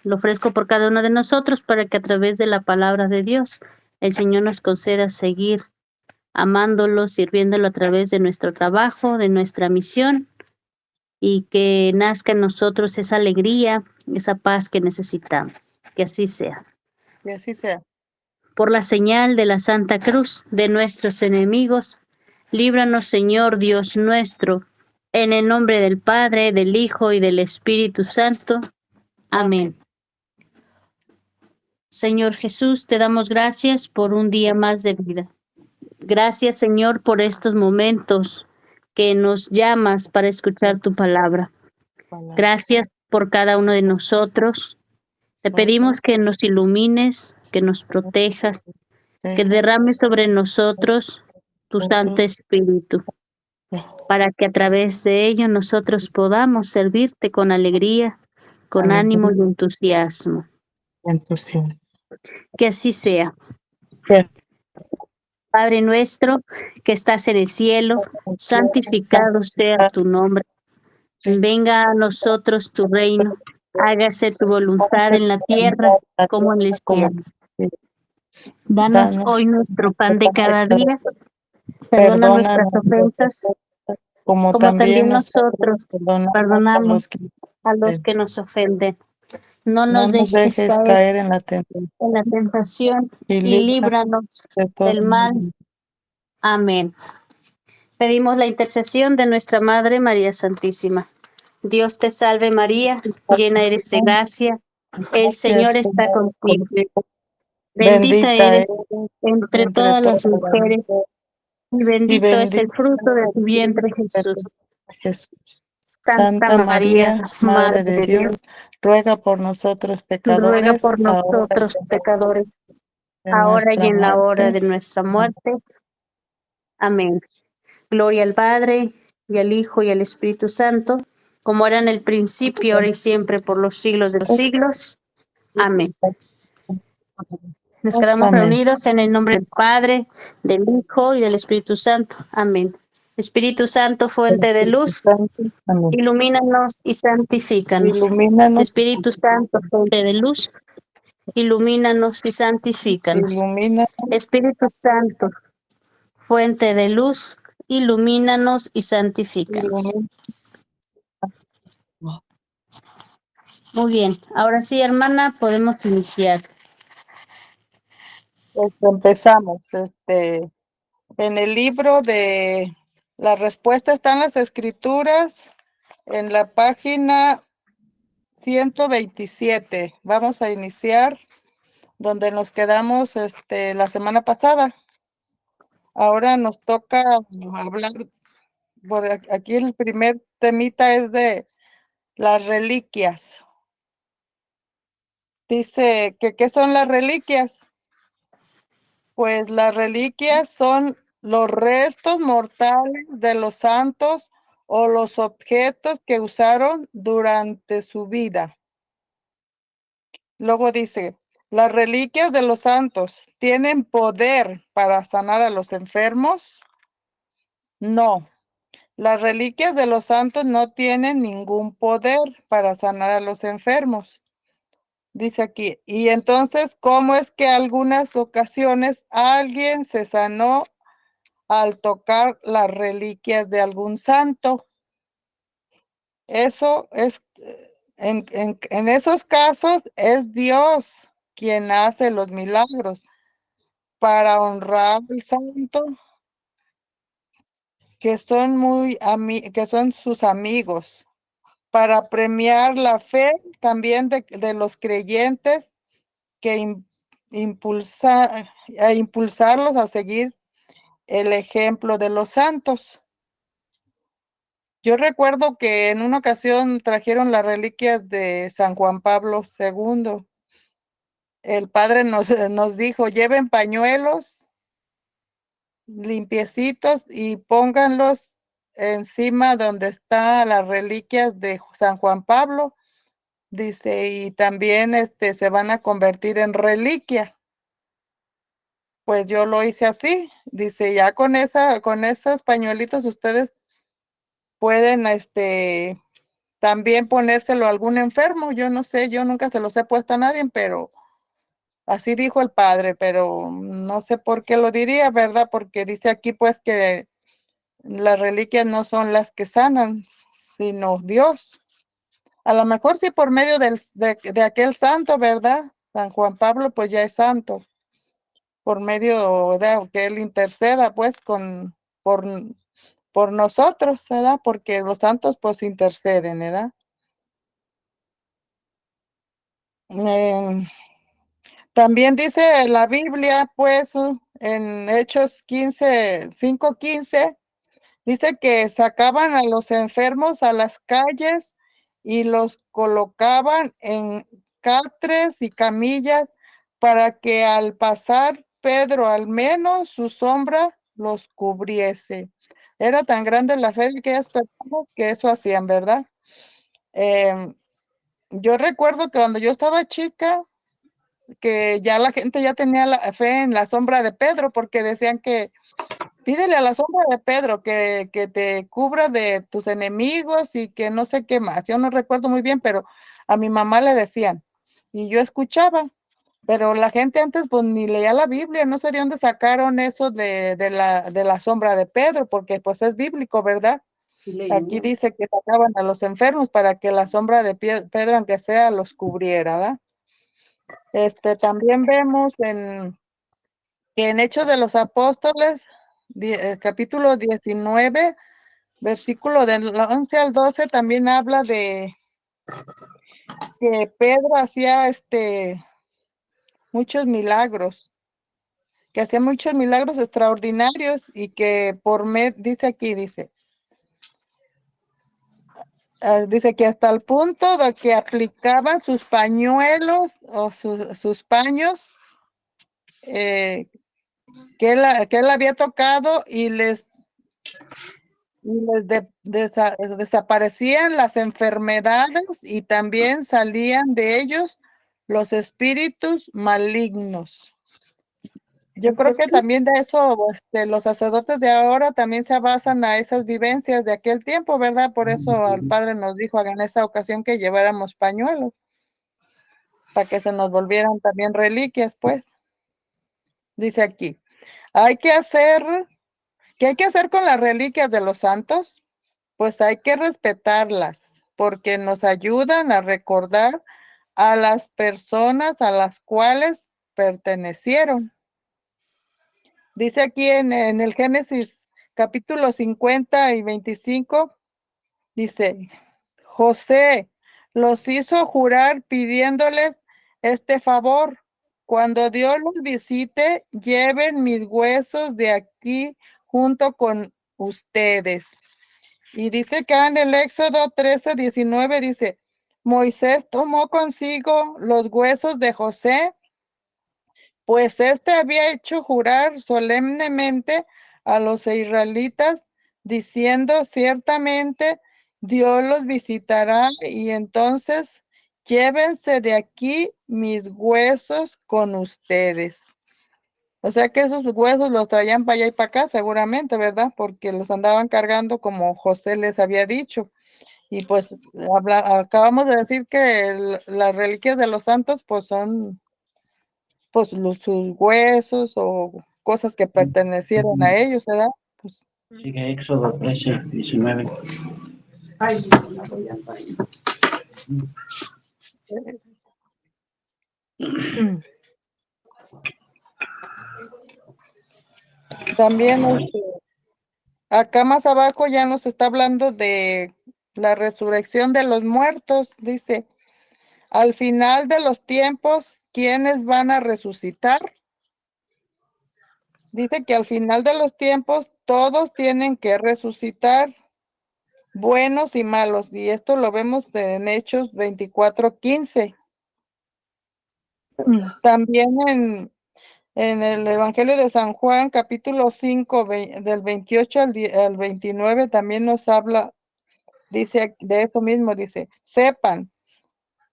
Lo ofrezco por cada uno de nosotros para que a través de la palabra de Dios el Señor nos conceda seguir amándolo, sirviéndolo a través de nuestro trabajo, de nuestra misión, y que nazca en nosotros esa alegría, esa paz que necesitamos. Que así sea. Que así sea. Por la señal de la Santa Cruz de nuestros enemigos, líbranos, Señor Dios nuestro, en el nombre del Padre, del Hijo y del Espíritu Santo. Amén. Señor Jesús, te damos gracias por un día más de vida. Gracias, Señor, por estos momentos que nos llamas para escuchar tu palabra. Gracias por cada uno de nosotros. Te pedimos que nos ilumines, que nos protejas, que derrames sobre nosotros tu Santo Espíritu, para que a través de ello nosotros podamos servirte con alegría, con ánimo y entusiasmo. Que así sea. Padre nuestro que estás en el cielo, santificado sea tu nombre. Venga a nosotros tu reino. Hágase tu voluntad en la tierra como en el cielo. Danos hoy nuestro pan de cada día. Perdona nuestras ofensas, como también nosotros perdonamos a los que nos ofenden. No nos dejes caer en la en la tentación y líbranos del mal. Amén. Pedimos la intercesión de nuestra Madre María Santísima. Dios te salve María, llena eres de gracia, el Señor está contigo. Bendita eres entre todas las mujeres y bendito es el fruto de tu vientre Jesús. Santa María, Madre de Dios, ruega por nosotros ruega pecadores, por nosotros pecadores, ahora y en la hora de nuestra muerte. Amén. Gloria al Padre, y al Hijo, y al Espíritu Santo, como era en el principio, ahora y siempre, por los siglos de los siglos. Amén. Nos quedamos reunidos en el nombre del Padre, del Hijo y del Espíritu Santo. Amén. Espíritu Santo, fuente de luz, ilumínanos y santifícanos. Espíritu Santo, fuente de luz, ilumínanos y santifícanos. Espíritu Santo, fuente de luz, ilumínanos y santifícanos. Muy bien, ahora sí, hermana, podemos iniciar. Empezamos. En el libro de la respuesta están las escrituras en la página 127. Vamos a iniciar donde nos quedamos la semana pasada. Ahora nos toca hablar, por aquí el primer temita es de las reliquias. Dice que ¿qué son las reliquias? Pues las reliquias son los restos mortales de los santos o los objetos que usaron durante su vida. Luego dice, las reliquias de los santos ¿tienen poder para sanar a los enfermos? No. Las reliquias de los santos no tienen ningún poder para sanar a los enfermos. Dice aquí, y entonces, ¿cómo es que algunas ocasiones alguien se sanó al tocar las reliquias de algún santo? Eso es, en esos casos, es Dios quien hace los milagros para honrar al santo, que son sus amigos, para premiar la fe también de los creyentes, que impulsarlos a seguir el ejemplo de los santos. Yo recuerdo que en una ocasión trajeron las reliquias de San Juan Pablo II. El padre nos dijo, lleven pañuelos limpiecitos y pónganlos encima donde están las reliquias de San Juan Pablo. Dice, y también se van a convertir en reliquia. Pues yo lo hice así. Dice, ya con esos pañuelitos ustedes pueden también ponérselo a algún enfermo. Yo no sé, yo nunca se los he puesto a nadie, pero así dijo el padre, pero no sé por qué lo diría, ¿verdad? Porque dice aquí pues que las reliquias no son las que sanan, sino Dios. A lo mejor sí por medio de aquel santo, ¿verdad? San Juan Pablo pues ya es santo, por medio de que él interceda pues por nosotros, ¿verdad? Porque los santos pues interceden, ¿verdad? También dice la Biblia, pues, en Hechos 15, 5:15, dice que sacaban a los enfermos a las calles y los colocaban en catres y camillas para que al pasar Pedro, al menos su sombra los cubriese. Era tan grande la fe de aquellas personas que eso hacían, ¿verdad? Yo recuerdo que cuando yo estaba chica, que ya la gente ya tenía la fe en la sombra de Pedro, porque decían que pídele a la sombra de Pedro que te cubra de tus enemigos y que no sé qué más. Yo no recuerdo muy bien, pero a mi mamá le decían y yo escuchaba, pero la gente antes pues ni leía la Biblia, no sé de dónde sacaron eso de la sombra de Pedro, porque pues es bíblico, ¿verdad? Aquí dice que sacaban a los enfermos para que la sombra de Pedro, aunque sea, los cubriera, ¿verdad? También vemos en Hechos de los Apóstoles, capítulo 19, versículo del 11 al 12, también habla de que Pedro hacía muchos milagros, que hacía muchos milagros extraordinarios y que dice aquí, dice que hasta el punto de que aplicaban sus pañuelos o sus paños que él había tocado y desaparecían las enfermedades y también salían de ellos los espíritus malignos. Yo creo que también de eso, los sacerdotes de ahora también se basan a esas vivencias de aquel tiempo, ¿verdad? Por eso al padre nos dijo en esa ocasión que lleváramos pañuelos, para que se nos volvieran también reliquias, pues. Dice aquí, ¿qué hay que hacer con las reliquias de los santos? Pues hay que respetarlas, porque nos ayudan a recordar a las personas a las cuales pertenecieron. Dice aquí en el Génesis capítulo 50 y 25, dice, José los hizo jurar pidiéndoles este favor. Cuando Dios los visite, lleven mis huesos de aquí junto con ustedes. Y dice que en el Éxodo 13:19 dice, Moisés tomó consigo los huesos de José, pues éste había hecho jurar solemnemente a los israelitas, diciendo ciertamente, Dios los visitará y entonces llévense de aquí mis huesos con ustedes. O sea que esos huesos los traían para allá y para acá, seguramente, ¿verdad? Porque los andaban cargando como José les había dicho. Y pues acabamos de decir que las reliquias de los santos pues son pues sus huesos o cosas que pertenecieron a ellos, ¿verdad? Pues, sigue Éxodo 13:19. también acá más abajo ya nos está hablando de la resurrección de los muertos, dice, al final de los tiempos, ¿quiénes van a resucitar? Dice que al final de los tiempos todos tienen que resucitar, buenos y malos, y esto lo vemos en Hechos 24:15. También en el Evangelio de San Juan, capítulo 5, del 28 al 29, también nos habla, dice de eso mismo, dice, sepan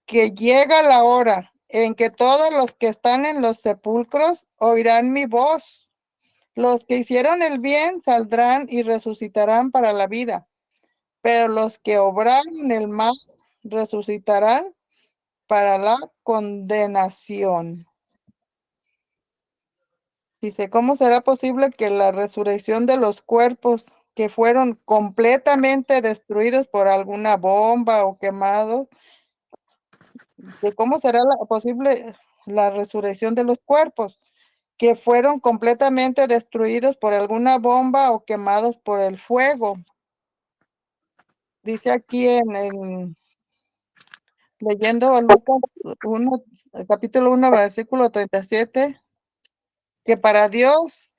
que llega la hora en que todos los que están en los sepulcros oirán mi voz. Los que hicieron el bien saldrán y resucitarán para la vida. pero los que obraron el mal resucitarán para la condenación. Dice, ¿cómo será posible que la resurrección de los cuerpos que fueron completamente destruidos por alguna bomba o quemados? Dice, ¿cómo será posible la resurrección de los cuerpos que fueron completamente destruidos por alguna bomba o quemados por el fuego? Dice aquí leyendo Lucas 1, capítulo 1, versículo 37, que para Dios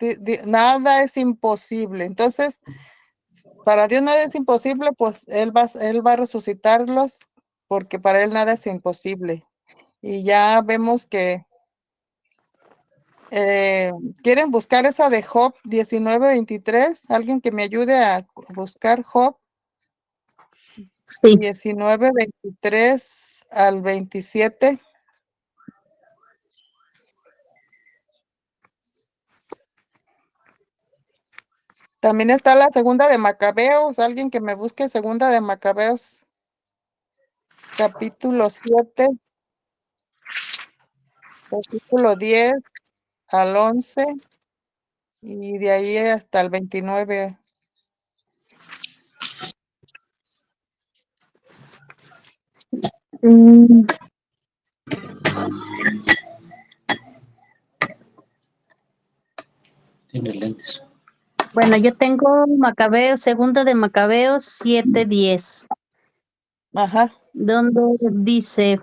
nada es imposible. Entonces, para Dios nada es imposible, pues Él va a resucitarlos, porque para Él nada es imposible. Y ya vemos que quieren buscar esa de Job 19:23. Alguien que me ayude a buscar Job Sí. 19:23 al 27. También está la segunda de Macabeos. Alguien que me busque segunda de Macabeos, capítulo 7, versículo 10 al 11, y de ahí hasta el 29. Mm, Tiene lentes. Bueno, yo tengo Macabeos, segunda de Macabeos 7:10, Ajá. donde dice,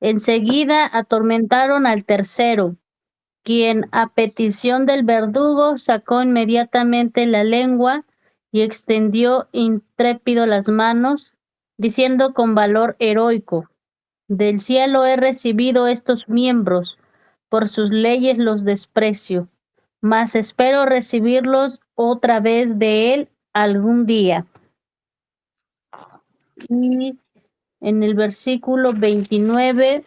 enseguida atormentaron al tercero, quien a petición del verdugo sacó inmediatamente la lengua y extendió intrépido las manos, diciendo con valor heroico, del cielo he recibido estos miembros, por sus leyes los desprecio, mas espero recibirlos otra vez de él algún día. Y en el versículo 29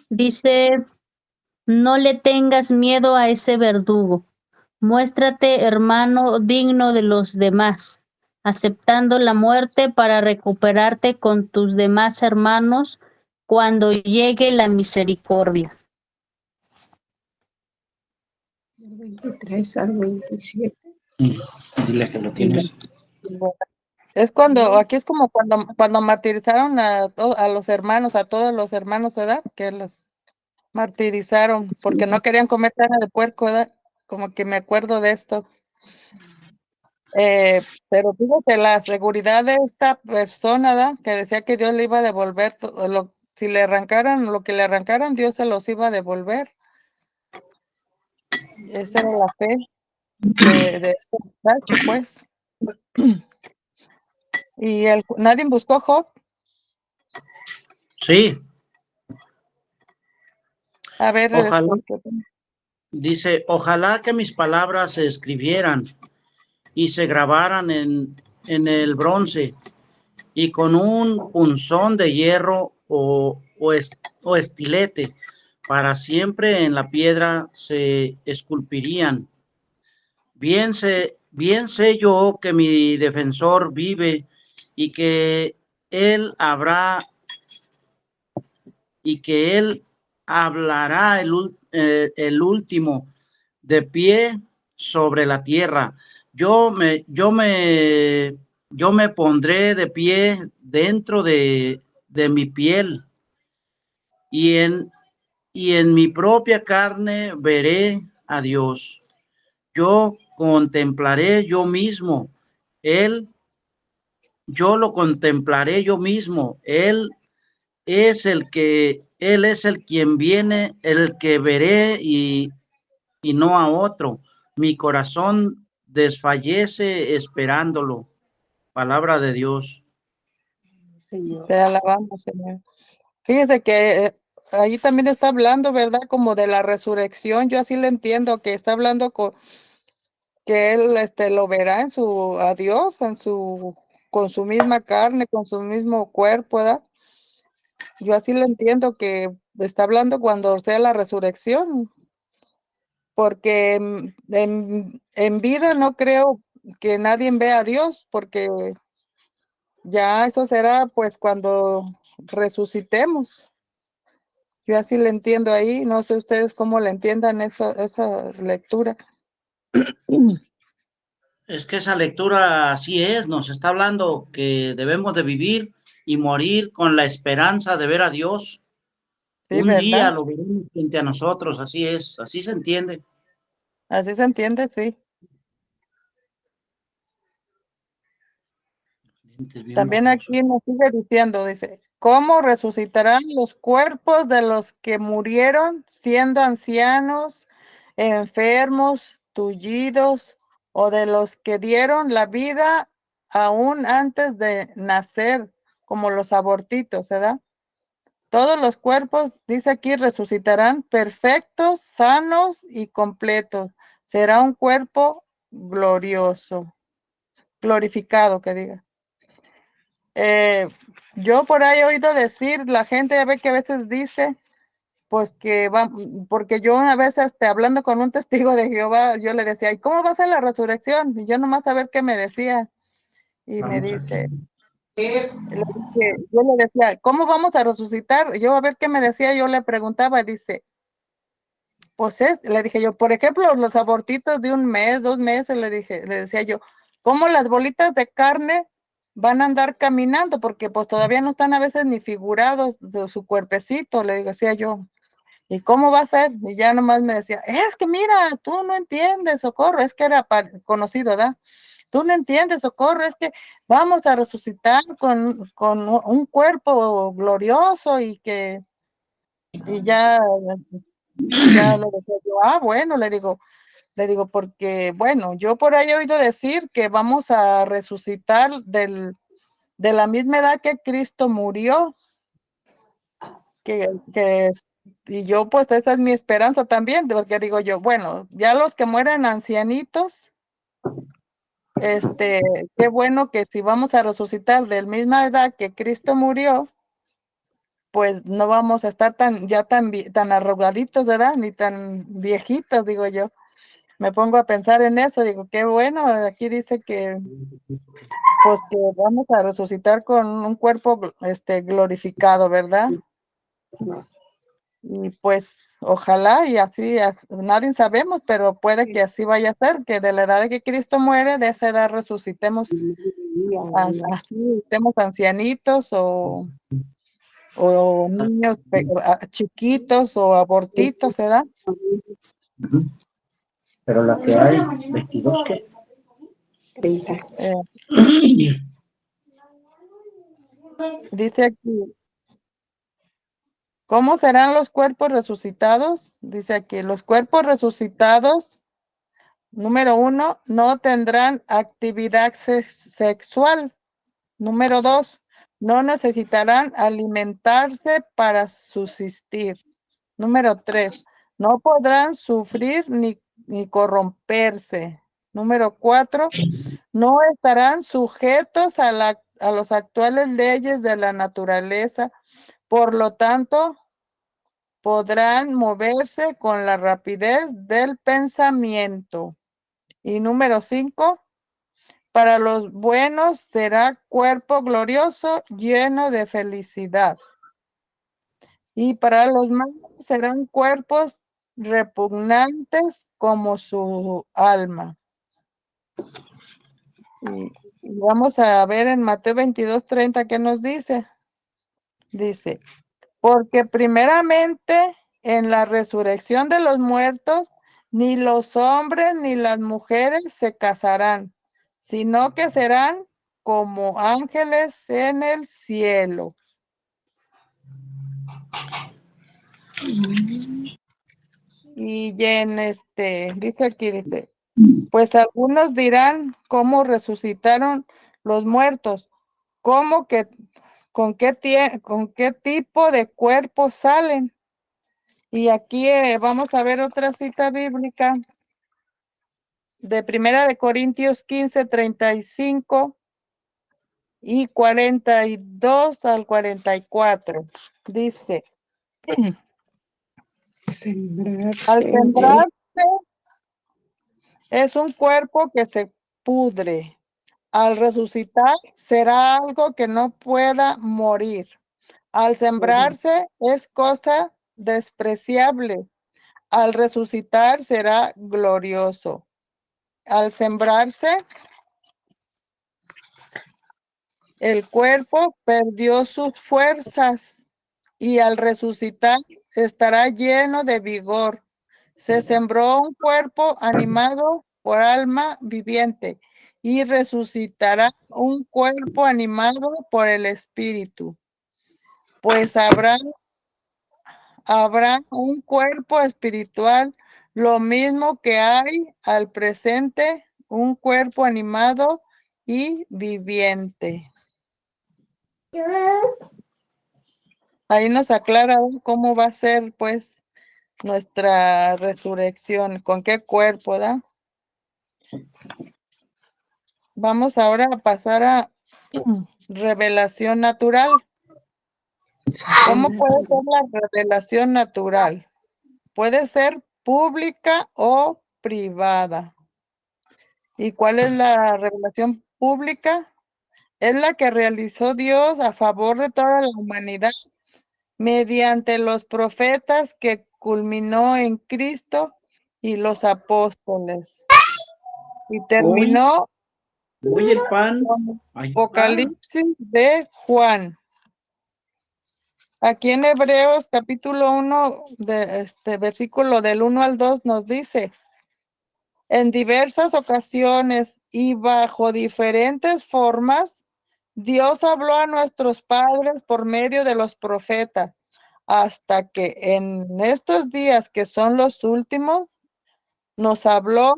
dice, no le tengas miedo a ese verdugo, muéstrate hermano digno de los demás, aceptando la muerte para recuperarte con tus demás hermanos cuando llegue la misericordia. Del 23 al 27. Dile que lo tienes. Es aquí es como cuando martirizaron a los hermanos, a todos los hermanos, ¿verdad? Que los martirizaron porque no querían comer carne de puerco, ¿verdad? Como que me acuerdo de esto. Pero fíjate, la seguridad de esta persona, ¿verdad? Que decía que Dios le iba a devolver, si le arrancaran lo que le arrancaran, Dios se los iba a devolver. Esa era la fe de este muchacho, pues. ¿Y nadie buscó a Job? Sí, A ver, ojalá. Dice, ojalá que mis palabras se escribieran y se grabaran en el bronce y con un punzón de hierro o estilete, para siempre en la piedra se esculpirían. Bien sé yo que mi defensor vive y que él hablará el último de pie sobre la tierra. Yo me pondré de pie dentro de mi piel y en mi propia carne veré a Dios. Yo contemplaré yo mismo. Yo lo contemplaré yo mismo. Él es el quien viene, el que veré y no a otro. Mi corazón desfallece esperándolo. Palabra de Dios. Señor. Te alabamos, Señor. Fíjese que ahí también está hablando, ¿verdad? Como de la resurrección. Yo así le entiendo, que está hablando que él lo verá a Dios, con su misma carne, con su mismo cuerpo, ¿verdad? Yo así le entiendo, que está hablando cuando sea la resurrección, porque en vida no creo, que nadie ve a Dios, porque ya eso será pues cuando resucitemos. Yo así le entiendo ahí, no sé ustedes cómo le entiendan esa lectura. Es que esa lectura así es, nos está hablando que debemos de vivir y morir con la esperanza de ver a Dios. Sí, Un día ¿verdad? lo veremos frente a nosotros, así es, así se entiende. Así se entiende, sí. También aquí nos sigue diciendo, dice, ¿cómo resucitarán los cuerpos de los que murieron siendo ancianos, enfermos, tullidos, o de los que dieron la vida aún antes de nacer, como los abortitos, ¿verdad? Todos los cuerpos, dice aquí, resucitarán perfectos, sanos y completos. Será un cuerpo glorioso, glorificado, que diga. Yo por ahí he oído decir, la gente ya ve que a veces dice, pues que va, porque yo a veces hablando con un testigo de Jehová, yo le decía, ¿y cómo va a ser la resurrección? Y yo nomás a ver qué me decía. Y me dice, yo le decía, ¿cómo vamos a resucitar? Yo a ver qué me decía, yo le preguntaba, dice, pues le dije yo, por ejemplo, los abortitos de 1 mes, 2 meses, le decía yo, ¿cómo las bolitas de carne van a andar caminando? Porque pues todavía no están a veces ni figurados de su cuerpecito, le decía yo. ¿Y cómo va a ser? Y ya nomás me decía, es que mira, tú no entiendes, Socorro, es que era conocido, ¿verdad? Tú no entiendes, Socorro, es que vamos a resucitar con un cuerpo glorioso y ya le decía yo, bueno, le digo, porque, bueno, yo por ahí he oído decir que vamos a resucitar de la misma edad que Cristo murió, y yo pues esa es mi esperanza también, porque digo yo, bueno, ya los que mueran ancianitos, qué bueno que si vamos a resucitar de la misma edad que Cristo murió, pues no vamos a estar tan arrugaditos de edad, ni tan viejitos, digo yo. Me pongo a pensar en eso, digo, qué bueno, aquí dice que pues que vamos a resucitar con un cuerpo glorificado, ¿verdad? Y pues ojalá y así, nadie sabemos, pero puede que así vaya a ser, que de la edad de que Cristo muere, de esa edad resucitemos, así estemos ancianitos o niños chiquitos o abortitos, ¿verdad? Pero la que hay, 22 que... Dice aquí, ¿cómo serán los cuerpos resucitados? Dice aquí, los cuerpos resucitados, número 1, no tendrán actividad sexual. Número 2, no necesitarán alimentarse para subsistir. Número 3, no podrán sufrir ni corromperse. Número 4, no estarán sujetos a los actuales leyes de la naturaleza, por lo tanto, podrán moverse con la rapidez del pensamiento. Y número 5, para los buenos será cuerpo glorioso lleno de felicidad. Y para los malos serán cuerpos repugnantes como su alma. Y vamos a ver en Mateo 22:30 qué nos dice. Dice, porque primeramente en la resurrección de los muertos, ni los hombres ni las mujeres se casarán, sino que serán como ángeles en el cielo. Y en dice aquí, dice, pues algunos dirán cómo resucitaron los muertos, cómo que, con qué tipo de cuerpo salen. Y aquí vamos a ver otra cita bíblica de 1 Corintios 15:35 y 42 al 44. Dice, al sembrarse es un cuerpo que se pudre. Al resucitar será algo que no pueda morir. Al sembrarse es cosa despreciable. Al resucitar será glorioso. Al sembrarse, el cuerpo perdió sus fuerzas y al resucitar estará lleno de vigor. Se sembró un cuerpo animado por alma viviente y resucitará un cuerpo animado por el espíritu. Pues habrá un cuerpo espiritual, lo mismo que hay al presente un cuerpo animado y viviente. Ahí nos aclara cómo va a ser, pues, nuestra resurrección, con qué cuerpo, ¿da? Vamos ahora a pasar a revelación natural. ¿Cómo puede ser la revelación natural? Puede ser pública o privada. ¿Y cuál es la revelación pública? Es la que realizó Dios a favor de toda la humanidad mediante los profetas que culminó en Cristo y los apóstoles. Y terminó Hoy el pan. con Ahí está. Apocalipsis de Juan. Aquí en Hebreos capítulo 1, versículo del 1 al 2 nos dice: en diversas ocasiones y bajo diferentes formas, Dios habló a nuestros padres por medio de los profetas, hasta que en estos días que son los últimos, nos habló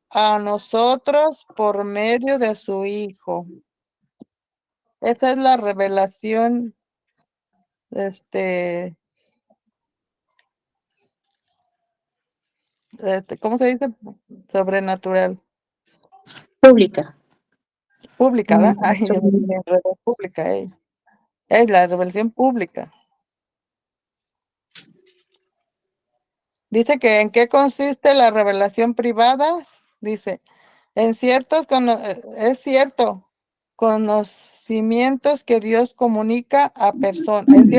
a nosotros por medio de su Hijo. Esa es la revelación, ¿cómo se dice? Sobrenatural. Pública. Pública, ¿verdad? Ay, me enredé, pública, es la revelación pública. Dice que ¿en qué consiste la revelación privada? Dice, es cierto, conocimientos que Dios comunica a personas, en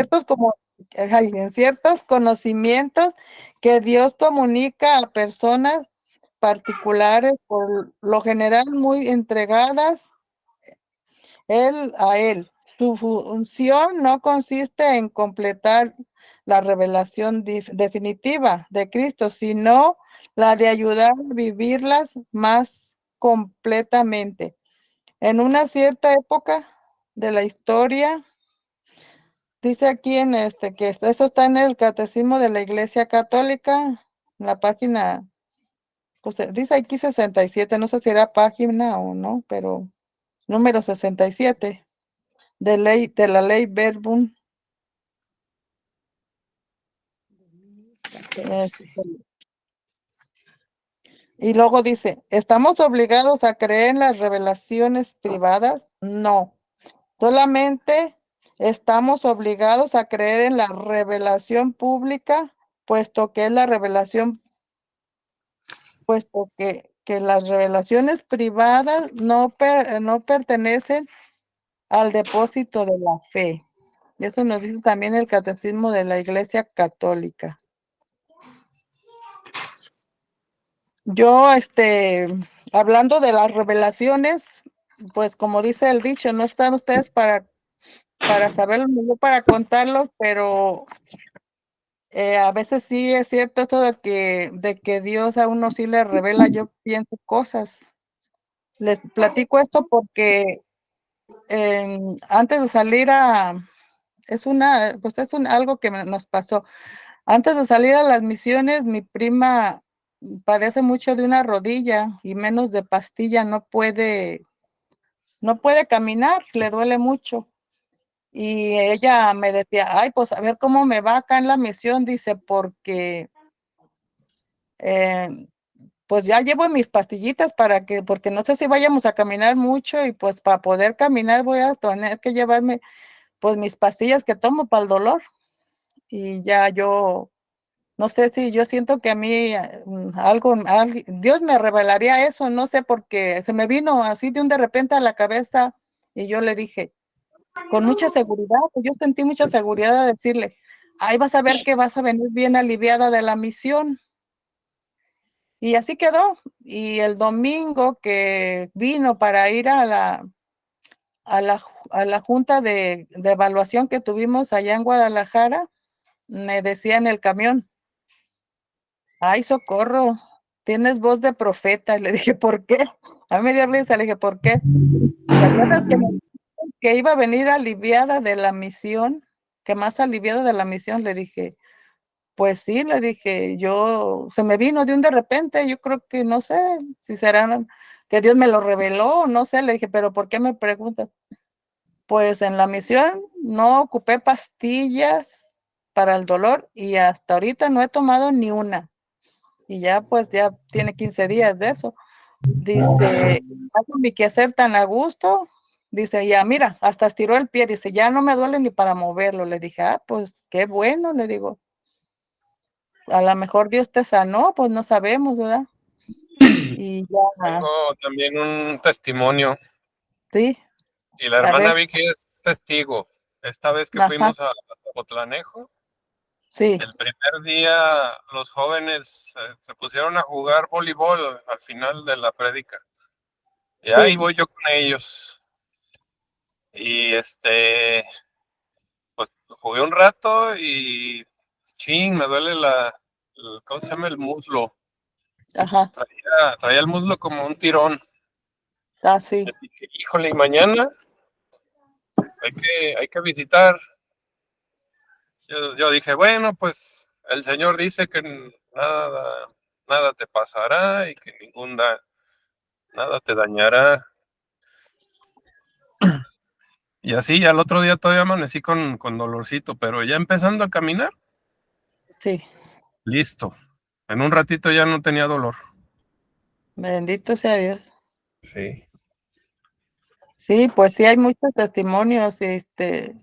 ciertos conocimientos que Dios comunica a personas particulares, por lo general muy entregadas a él. Su función no consiste en completar la revelación definitiva de Cristo, sino la de ayudar a vivirlas más completamente. En una cierta época de la historia, dice aquí que eso está en el Catecismo de la Iglesia Católica, en la página, pues dice aquí 67, no sé si era página o no, pero número 67. De la ley Verbum. Y luego dice, ¿estamos obligados a creer en las revelaciones privadas? No, solamente estamos obligados a creer en la revelación pública, puesto que es la revelación, puesto que las revelaciones privadas no pertenecen al depósito de la fe. Y eso nos dice también el Catecismo de la Iglesia Católica. Yo, hablando de las revelaciones, pues como dice el dicho, no están ustedes para saberlo, ni yo para contarlo, pero a veces sí es cierto esto de que Dios a uno sí le revela, yo pienso cosas. Les platico esto porque antes de salir algo que nos pasó. Antes de salir a las misiones, mi prima padece mucho de una rodilla y menos de pastilla, no puede caminar, le duele mucho. Y ella me decía, ay, pues a ver cómo me va acá en la misión, dice, porque pues ya llevo mis pastillitas porque no sé si vayamos a caminar mucho y pues para poder caminar voy a tener que llevarme pues mis pastillas que tomo para el dolor. Y ya yo No sé si yo siento que a mí Dios me revelaría eso, no sé, porque se me vino así de repente a la cabeza y yo le dije, con mucha seguridad, yo sentí mucha seguridad de decirle, ahí vas a ver que vas a venir bien aliviada de la misión. Y así quedó. Y el domingo que vino para ir a la junta de evaluación que tuvimos allá en Guadalajara, me decía en el camión, ay, socorro, tienes voz de profeta. Le dije, ¿por qué? A mí me dio risa, le dije, ¿por qué? ¿Te acuerdas que iba a venir aliviada de la misión? Que más aliviada de la misión, le dije, pues sí, le dije, se me vino de repente, yo creo que no sé si será que Dios me lo reveló, no sé, le dije, pero ¿por qué me preguntas? Pues en la misión no ocupé pastillas para el dolor y hasta ahorita no he tomado ni una. Y ya pues ya tiene 15 días de eso. Dice, hago mi quehacer tan a gusto. Dice, ya mira, hasta estiró el pie. Dice, ya no me duele ni para moverlo. Le dije, pues qué bueno, le digo. A lo mejor Dios te sanó, pues no sabemos, ¿verdad? Y ya, Tengo también un testimonio. sí, Y la a hermana ver, Vicky es testigo. Esta vez que ajá, fuimos a Potlanejo, sí, el primer día los jóvenes se pusieron a jugar voleibol al final de la prédica. Y ahí sí, voy yo con ellos. Y pues jugué un rato y me duele ¿cómo se llama? El muslo. ajá, Traía el muslo como un tirón. sí, Y dije, híjole, y mañana hay que visitar. Yo dije, bueno, pues el Señor dice que nada te pasará y que nada te dañará. Y así, al otro día todavía amanecí con dolorcito, pero ya empezando a caminar, sí, listo. En un ratito ya no tenía dolor. bendito sea Dios. Sí. Sí, pues sí, hay muchos testimonios, que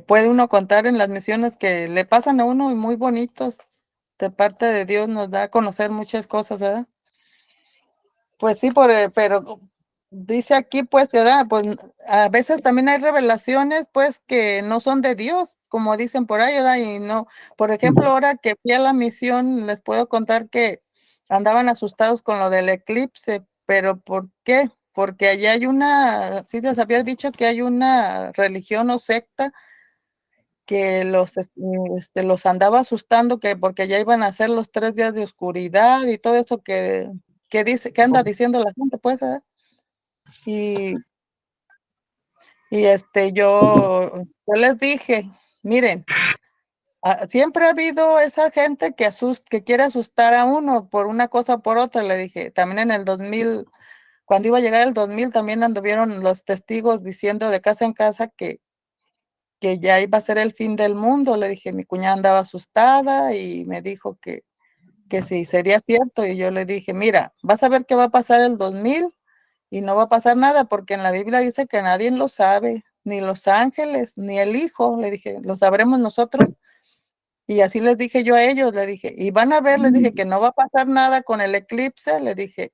puede uno contar en las misiones que le pasan a uno y muy bonitos. De parte de Dios nos da a conocer muchas cosas, ¿verdad? Pues sí, pero dice aquí, pues, ¿verdad? Pues a veces también hay revelaciones, pues, que no son de Dios, como dicen por ahí, ¿verdad? Y no, por ejemplo, ahora que fui a la misión, les puedo contar que andaban asustados con lo del eclipse, pero ¿por qué? Porque allá hay sí les había dicho que hay una religión o secta que los andaba asustando, que porque ya iban a ser los 3 días de oscuridad y todo eso que anda diciendo la gente, pues, ¿verdad? Y, yo les dije, miren, siempre ha habido esa gente que quiere asustar a uno por una cosa o por otra, le dije, también en el 2000, cuando iba a llegar el 2000, también anduvieron los testigos diciendo de casa en casa que ya iba a ser el fin del mundo. Le dije, mi cuñada andaba asustada y me dijo que sí, sería cierto. Y yo le dije, mira, vas a ver qué va a pasar el 2000 y no va a pasar nada porque en la Biblia dice que nadie lo sabe, ni los ángeles, ni el Hijo. Le dije, lo sabremos nosotros. Y así les dije yo a ellos, le dije, y van a ver, les dije que no va a pasar nada con el eclipse, le dije,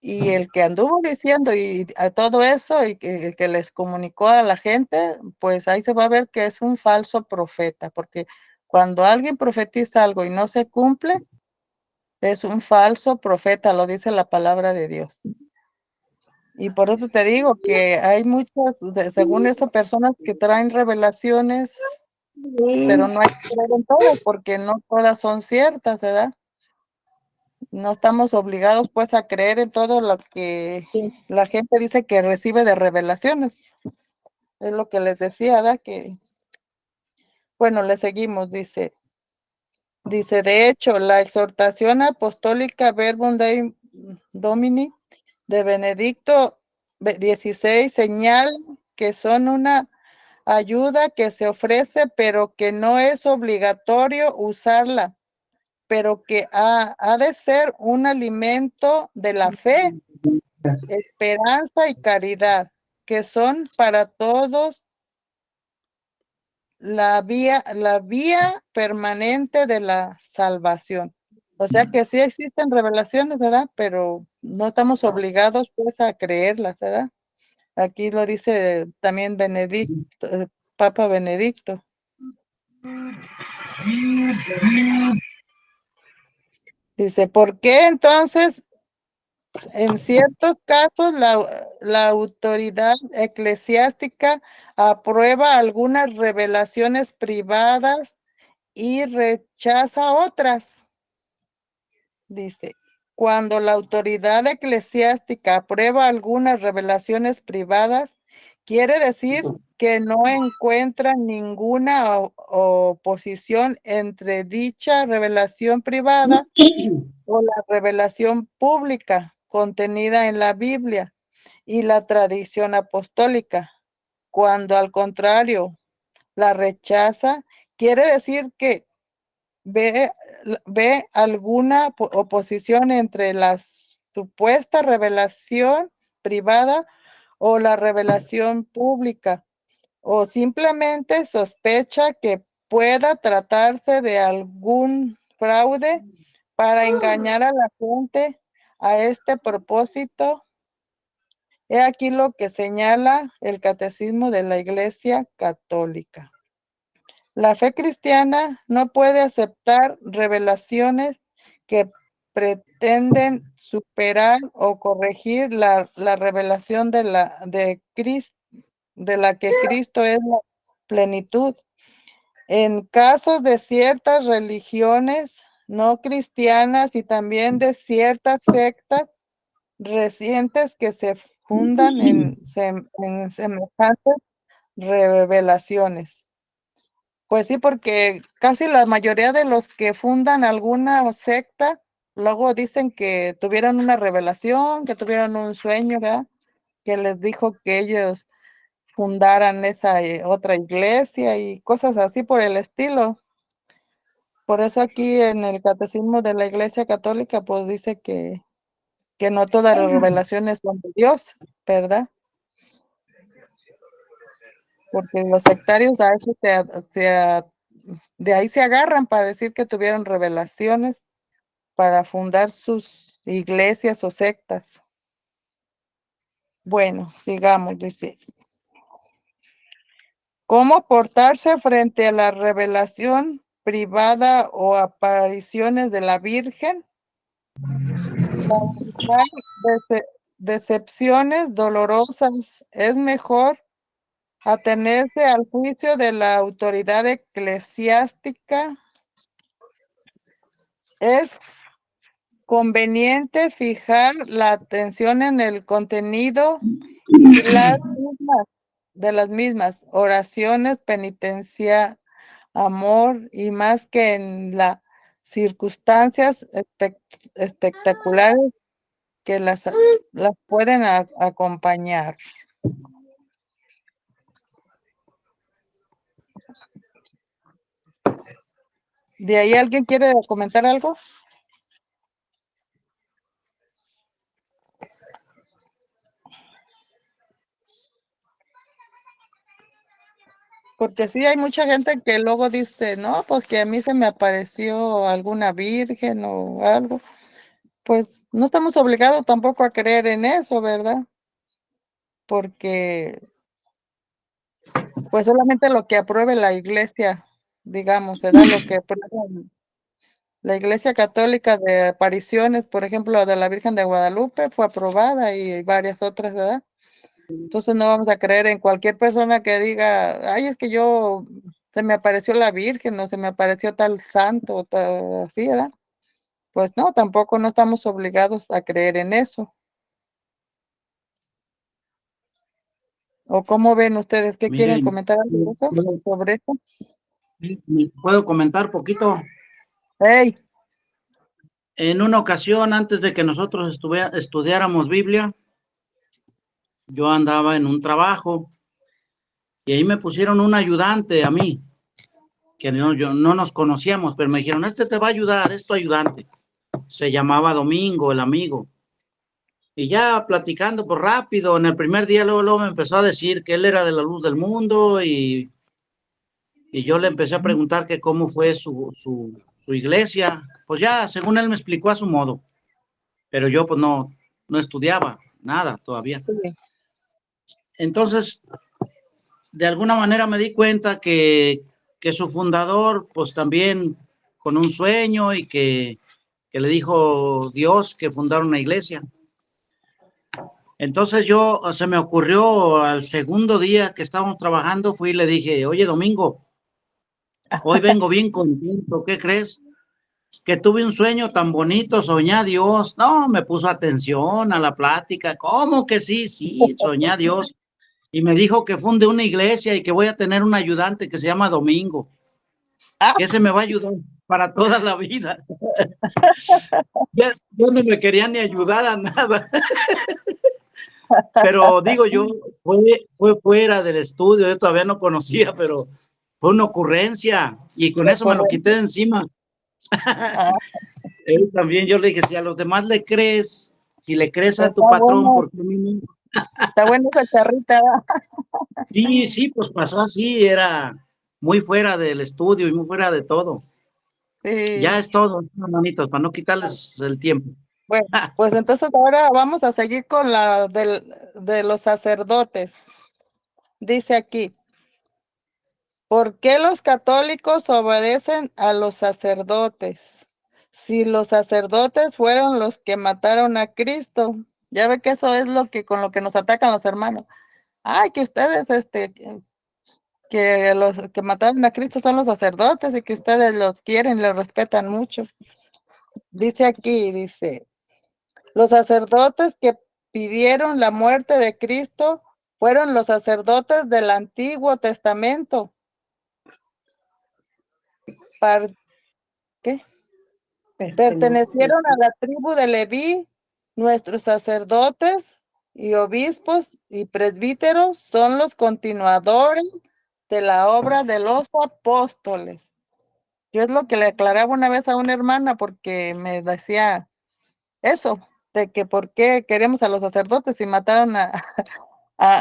y el que anduvo diciendo y a todo eso y que les comunicó a la gente, pues ahí se va a ver que es un falso profeta, porque cuando alguien profetiza algo y no se cumple, es un falso profeta, lo dice la palabra de Dios. Y por eso te digo que hay muchas, según eso, personas que traen revelaciones, pero no hay que creer en todas, porque no todas son ciertas, ¿verdad? No estamos obligados pues a creer en todo lo que la gente dice que recibe de revelaciones. Es lo que les decía, ¿verdad? Que, bueno, le seguimos, dice, de hecho, la exhortación apostólica Verbum Domini de Benedicto XVI señala que son una ayuda que se ofrece, pero que no es obligatorio usarla, pero que ha de ser un alimento de la fe, esperanza y caridad, que son para todos la vía permanente de la salvación. O sea que sí existen revelaciones, ¿verdad? Pero no estamos obligados pues a creerlas, ¿verdad? Aquí lo dice también Benedicto, Papa Benedicto. Dice, ¿por qué entonces en ciertos casos la autoridad eclesiástica aprueba algunas revelaciones privadas y rechaza otras? Dice, cuando la autoridad eclesiástica aprueba algunas revelaciones privadas, quiere decir que no encuentra ninguna oposición entre dicha revelación privada o la revelación pública contenida en la Biblia y la tradición apostólica. Cuando al contrario la rechaza, quiere decir que ve alguna oposición entre la supuesta revelación privada o la revelación pública, o simplemente sospecha que pueda tratarse de algún fraude para engañar a la gente. A este propósito, he aquí lo que señala el Catecismo de la Iglesia Católica. La fe cristiana no puede aceptar revelaciones que pretenden superar o corregir la revelación de la que Cristo es la plenitud. En casos de ciertas religiones no cristianas y también de ciertas sectas recientes que se fundan en semejantes revelaciones. Pues sí, porque casi la mayoría de los que fundan alguna secta, luego dicen que tuvieron una revelación, que tuvieron un sueño, ¿verdad? Que les dijo que ellos fundaran esa otra iglesia y cosas así por el estilo. Por eso aquí en el Catecismo de la Iglesia Católica, pues dice que no todas las revelaciones son de Dios, ¿verdad? Porque los sectarios a eso de ahí se agarran para decir que tuvieron revelaciones para fundar sus iglesias o sectas. Bueno, sigamos, dice. ¿Cómo portarse frente a la revelación privada o apariciones de la Virgen? Para evitar decepciones dolorosas, es mejor atenerse al juicio de la autoridad eclesiástica. Es conveniente fijar la atención en el contenido y de las mismas oraciones, penitencia, amor, y más que en las circunstancias espectaculares que las pueden acompañar. ¿De ahí alguien quiere comentar algo? Porque sí hay mucha gente que luego dice, no, pues que a mí se me apareció alguna virgen o algo. Pues no estamos obligados tampoco a creer en eso, ¿verdad? Porque pues solamente lo que apruebe la iglesia, digamos, ¿verdad? Lo que apruebe la Iglesia Católica de apariciones, por ejemplo, la de la Virgen de Guadalupe fue aprobada y varias otras, ¿verdad? Entonces no vamos a creer en cualquier persona que diga, ay, es que se me apareció la Virgen o se me apareció tal santo o tal, así, ¿verdad? Pues no, tampoco no estamos obligados a creer en eso. ¿O cómo ven ustedes? ¿Qué quieren Miren, comentar algo sobre eso? ¿puedo comentar poquito? ¡Hey! En una ocasión, antes de que nosotros estudiáramos Biblia, yo andaba en un trabajo y ahí me pusieron un ayudante a mí, que no nos conocíamos, pero me dijeron, este te va a ayudar, es tu ayudante. Se llamaba Domingo, el amigo. Y ya platicando por rápido, en el primer día luego me empezó a decir que él era de la luz del mundo y Y yo le empecé a preguntar que cómo fue su iglesia. Pues ya, según él me explicó a su modo. Pero yo pues no estudiaba nada todavía. Sí. Entonces, de alguna manera me di cuenta que su fundador, pues también con un sueño y que le dijo Dios que fundara una iglesia. Entonces se me ocurrió al segundo día que estábamos trabajando, fui y le dije, oye Domingo, hoy vengo bien contento, ¿qué crees? Que tuve un sueño tan bonito, soñé a Dios. No, me puso atención a la plática. ¿Cómo que sí? Sí, soñé a Dios. Y me dijo que funde una iglesia y que voy a tener un ayudante que se llama Domingo. Ah, Que ese me va a ayudar para toda la vida. Ya no me querían ni ayudar a nada. Pero digo yo, fue fuera del estudio, yo todavía no conocía, pero fue una ocurrencia y con eso me lo quité de encima. ah, Él también, yo le dije, si a los demás le crees, si le crees a tu está patrón, bueno, ¿por qué a mí no? está buena esa charrita. ¿Va? Sí, pues pasó así, era muy fuera del estudio y muy fuera de todo. Ya Sí. es todo, hermanitos, para no quitarles el tiempo. Bueno, pues entonces ahora vamos a seguir con la de los sacerdotes. Dice aquí, ¿por qué los católicos obedecen a los sacerdotes? Si los sacerdotes fueron los que mataron a Cristo. Ya ve que eso es con lo que nos atacan los hermanos. Ay, que ustedes, que los que mataron a Cristo son los sacerdotes y que ustedes los quieren, los respetan mucho. Dice aquí, dice, los sacerdotes que pidieron la muerte de Cristo fueron los sacerdotes del Antiguo Testamento. ¿Qué? Pertenecieron a la tribu de Leví. Nuestros sacerdotes y obispos y presbíteros son los continuadores de la obra de los apóstoles. Yo es lo que le aclaraba una vez a una hermana porque me decía eso, de que por qué queremos a los sacerdotes y mataron a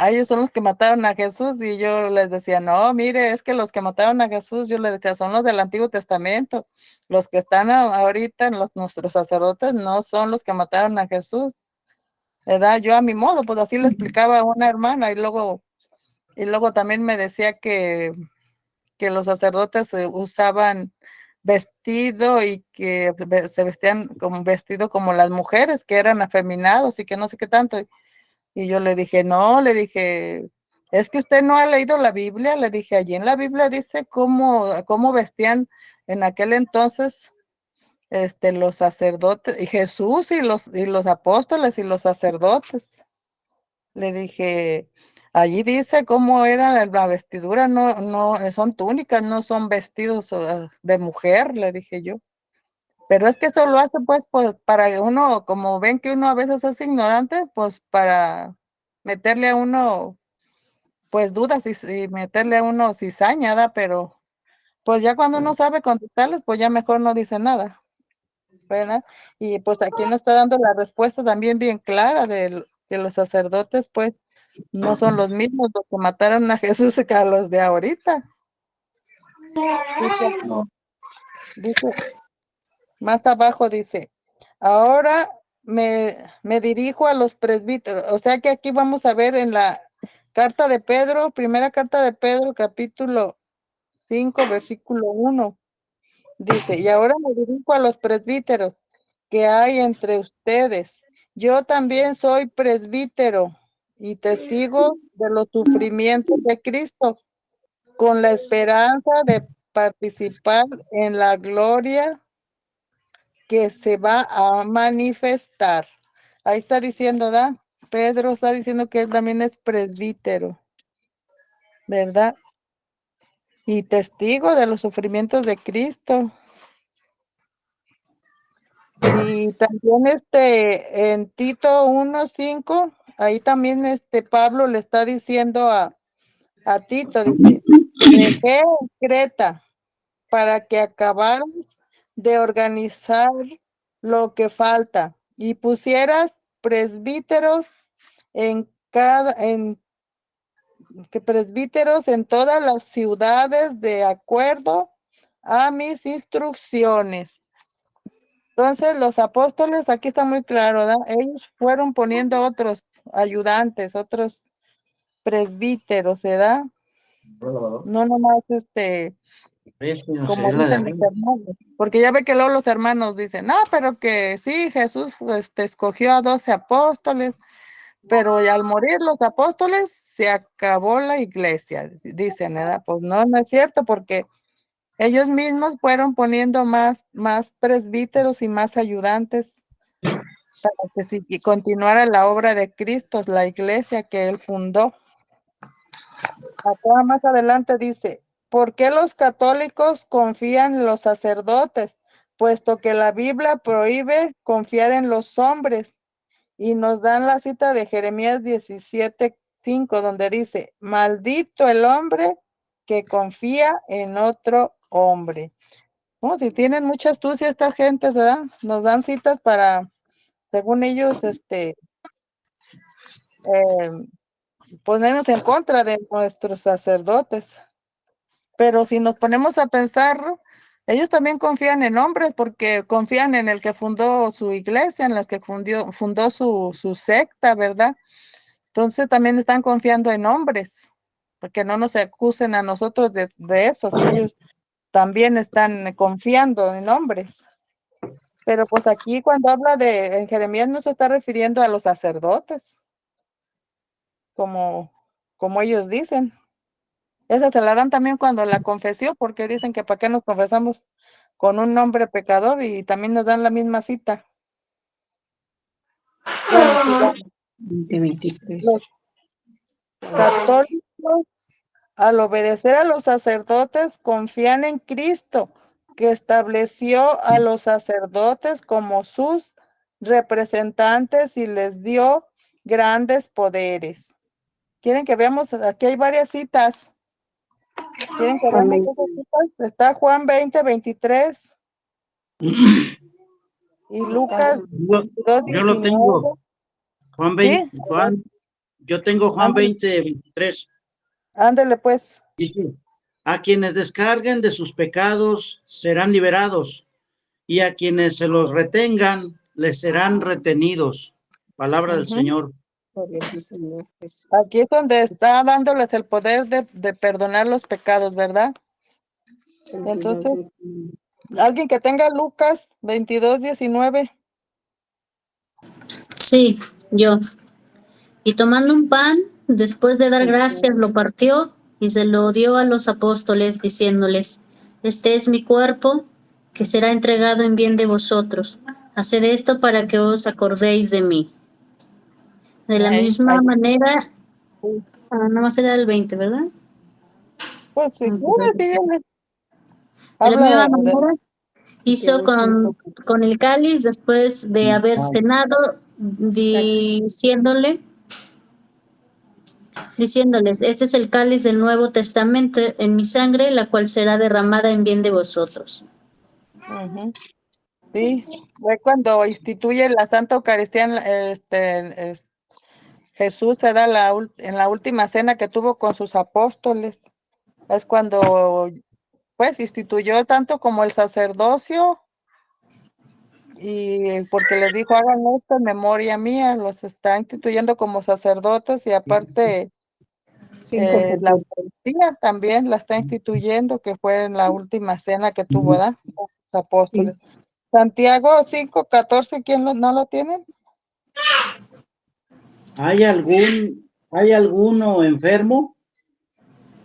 ellos son los que mataron a Jesús y yo les decía, no, mire, es que los que mataron a Jesús, yo les decía, son los del Antiguo Testamento, los que están ahorita, nuestros sacerdotes, no son los que mataron a Jesús, ¿verdad? Yo a mi modo, pues así le explicaba a una hermana y luego también me decía que los sacerdotes usaban vestido y que se vestían como vestido como las mujeres, que eran afeminados y que no sé qué tanto. Y yo le dije, no, le dije, es que usted no ha leído la Biblia, le dije, allí en la Biblia dice cómo vestían en aquel entonces los sacerdotes, y Jesús y los apóstoles y los sacerdotes. Le dije, allí dice cómo era la vestidura, no, son túnicas, no son vestidos de mujer, le dije yo. Pero es que eso lo hace pues para uno, como ven que uno a veces es ignorante, pues para meterle a uno pues dudas y meterle a uno cizaña, ¿da? Pero pues ya cuando uno sabe contestarles, pues ya mejor no dice nada, ¿verdad? Y pues aquí nos está dando la respuesta también bien clara de que los sacerdotes pues no son los mismos los que mataron a Jesús que a los de ahorita. Dice aquí, dice, más abajo dice, ahora me dirijo a los presbíteros. O sea que aquí vamos a ver en la carta de Pedro, primera carta de Pedro, capítulo 5, versículo 1. Dice, y ahora me dirijo a los presbíteros que hay entre ustedes. Yo también soy presbítero y testigo de los sufrimientos de Cristo, con la esperanza de participar en la gloria que se va a manifestar. Ahí está diciendo, ¿da? Pedro está diciendo que él también es presbítero, ¿verdad? Y testigo de los sufrimientos de Cristo. Y también en Tito 1:5, ahí también Pablo le está diciendo a Tito, dice, te dejé en Creta para que acabaras de organizar lo que falta y pusieras presbíteros en que presbíteros en todas las ciudades de acuerdo a mis instrucciones. Entonces, los apóstoles, aquí está muy claro, ¿verdad? Ellos fueron poniendo otros ayudantes, otros presbíteros, ¿verdad? No nomás como dicen los hermanos, porque ya ve que luego los hermanos dicen, no, pero que sí, Jesús escogió a 12 apóstoles, pero al morir los apóstoles se acabó la iglesia, dicen, ¿verdad? Pues no, no es cierto, porque ellos mismos fueron poniendo más presbíteros y más ayudantes para que continuara la obra de Cristo, la iglesia que él fundó. Acá más adelante dice, ¿por qué los católicos confían en los sacerdotes? Puesto que la Biblia prohíbe confiar en los hombres. Y nos dan la cita de Jeremías 17:5, donde dice, maldito el hombre que confía en otro hombre. Oh, si tienen mucha astucia estas gentes, ¿verdad? Nos dan citas para, según ellos, ponernos en contra de nuestros sacerdotes. Pero si nos ponemos a pensar, ellos también confían en hombres porque confían en el que fundó su iglesia, en los que fundó su secta, ¿verdad? Entonces también están confiando en hombres, porque no nos acusen a nosotros de eso, si ellos también están confiando en hombres. Pero pues aquí cuando habla en Jeremías no se está refiriendo a los sacerdotes, como ellos dicen. Esa se la dan también cuando la confesión, porque dicen que para qué nos confesamos con un hombre pecador y también nos dan la misma cita. Bueno, sigamos. 2023. Los católicos, al obedecer a los sacerdotes, confían en Cristo, que estableció a los sacerdotes como sus representantes y les dio grandes poderes. ¿Quieren que veamos? Aquí hay varias citas. ¿Quieren que veamos esas citas? Está Juan 20:23 y Lucas Yo lo 22:19. tengo, Juan 20, ¿Sí? yo tengo Juan Ándale, 20:23. ándale pues. Dice, a quienes descarguen de sus pecados serán liberados, y a quienes se los retengan les serán retenidos. Palabra del Ujú. Señor. Gloria a ti, Señor Jesús. Aquí es donde está dándoles el poder de perdonar los pecados, ¿verdad? Entonces, alguien que tenga Lucas 22:19. Sí, yo. Y tomando un pan, después de dar gracias, lo partió y se lo dio a los apóstoles, diciéndoles, este es mi cuerpo, que será entregado en bien de vosotros. Haced esto para que os acordéis de mí. De la misma manera, no va a ser el 20, ¿verdad? Pues si quieres, síguele. De la misma Habla manera, hizo con el cáliz después de haber cenado, diciéndoles, este es el cáliz del Nuevo Testamento en mi sangre, la cual será derramada en bien de vosotros. Ujú. Sí, fue cuando instituye la Santa Eucaristía, Jesús se da en la última cena que tuvo con sus apóstoles. Es cuando pues instituyó tanto como el sacerdocio y porque les dijo, hagan esto en memoria mía, los está instituyendo como sacerdotes y aparte la Eucaristía también la está instituyendo, que fue en la última cena que tuvo, ¿verdad? Los apóstoles. Santiago 5:14, ¿quién no lo tiene? ¿Hay alguno enfermo?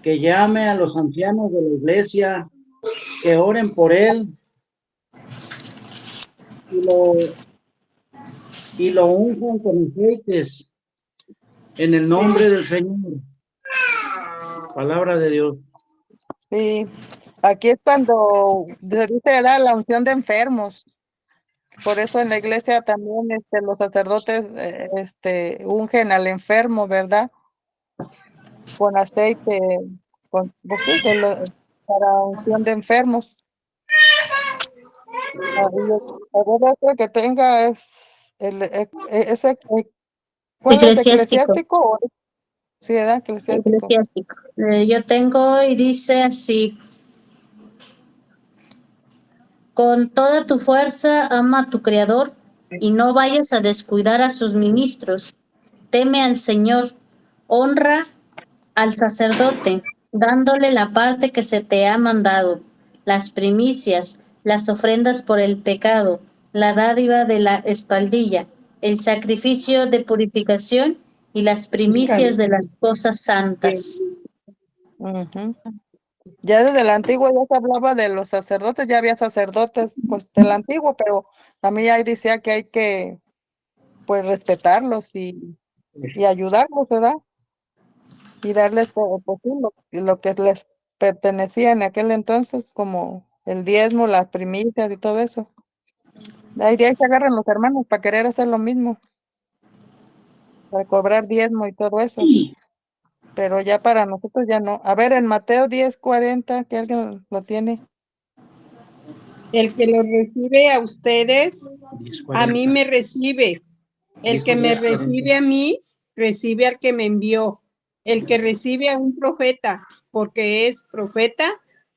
Que llame a los ancianos de la iglesia, que oren por él y lo unjan con aceites en el nombre del Señor. Palabra de Dios. Sí, aquí es cuando se dice era la unción de enfermos. Por eso en la iglesia también los sacerdotes ungen al enfermo, ¿verdad? Con aceite, pues sí, para unción de enfermos. El que tenga es ¿cuál es Eclesiástico. eclesiástico? Sí, ¿verdad? Eclesiástico. Eclesiástico. Yo tengo y dice así: con toda tu fuerza ama a tu Creador y no vayas a descuidar a sus ministros. Teme al Señor, honra al sacerdote, dándole la parte que se te ha mandado, las primicias, las ofrendas por el pecado, la dádiva de la espaldilla, el sacrificio de purificación y las primicias de las cosas santas. Ujú. Ya desde el antiguo ya se hablaba de los sacerdotes, ya había sacerdotes pues del antiguo, pero también ahí decía que hay que pues respetarlos y ayudarlos, ¿verdad? Y darles pues, sí, lo que les pertenecía en aquel entonces, como el diezmo, las primicias y todo eso. De ahí se agarran los hermanos para querer hacer lo mismo, para cobrar diezmo y todo eso. Pero ya para nosotros ya no. A ver, en Mateo 10:40, que alguien lo tiene. El que lo recibe a ustedes, a mí 10:40. me recibe. El Dijo que me 10:40. recibe a mí, recibe al que me envió. El que recibe a un profeta, porque es profeta,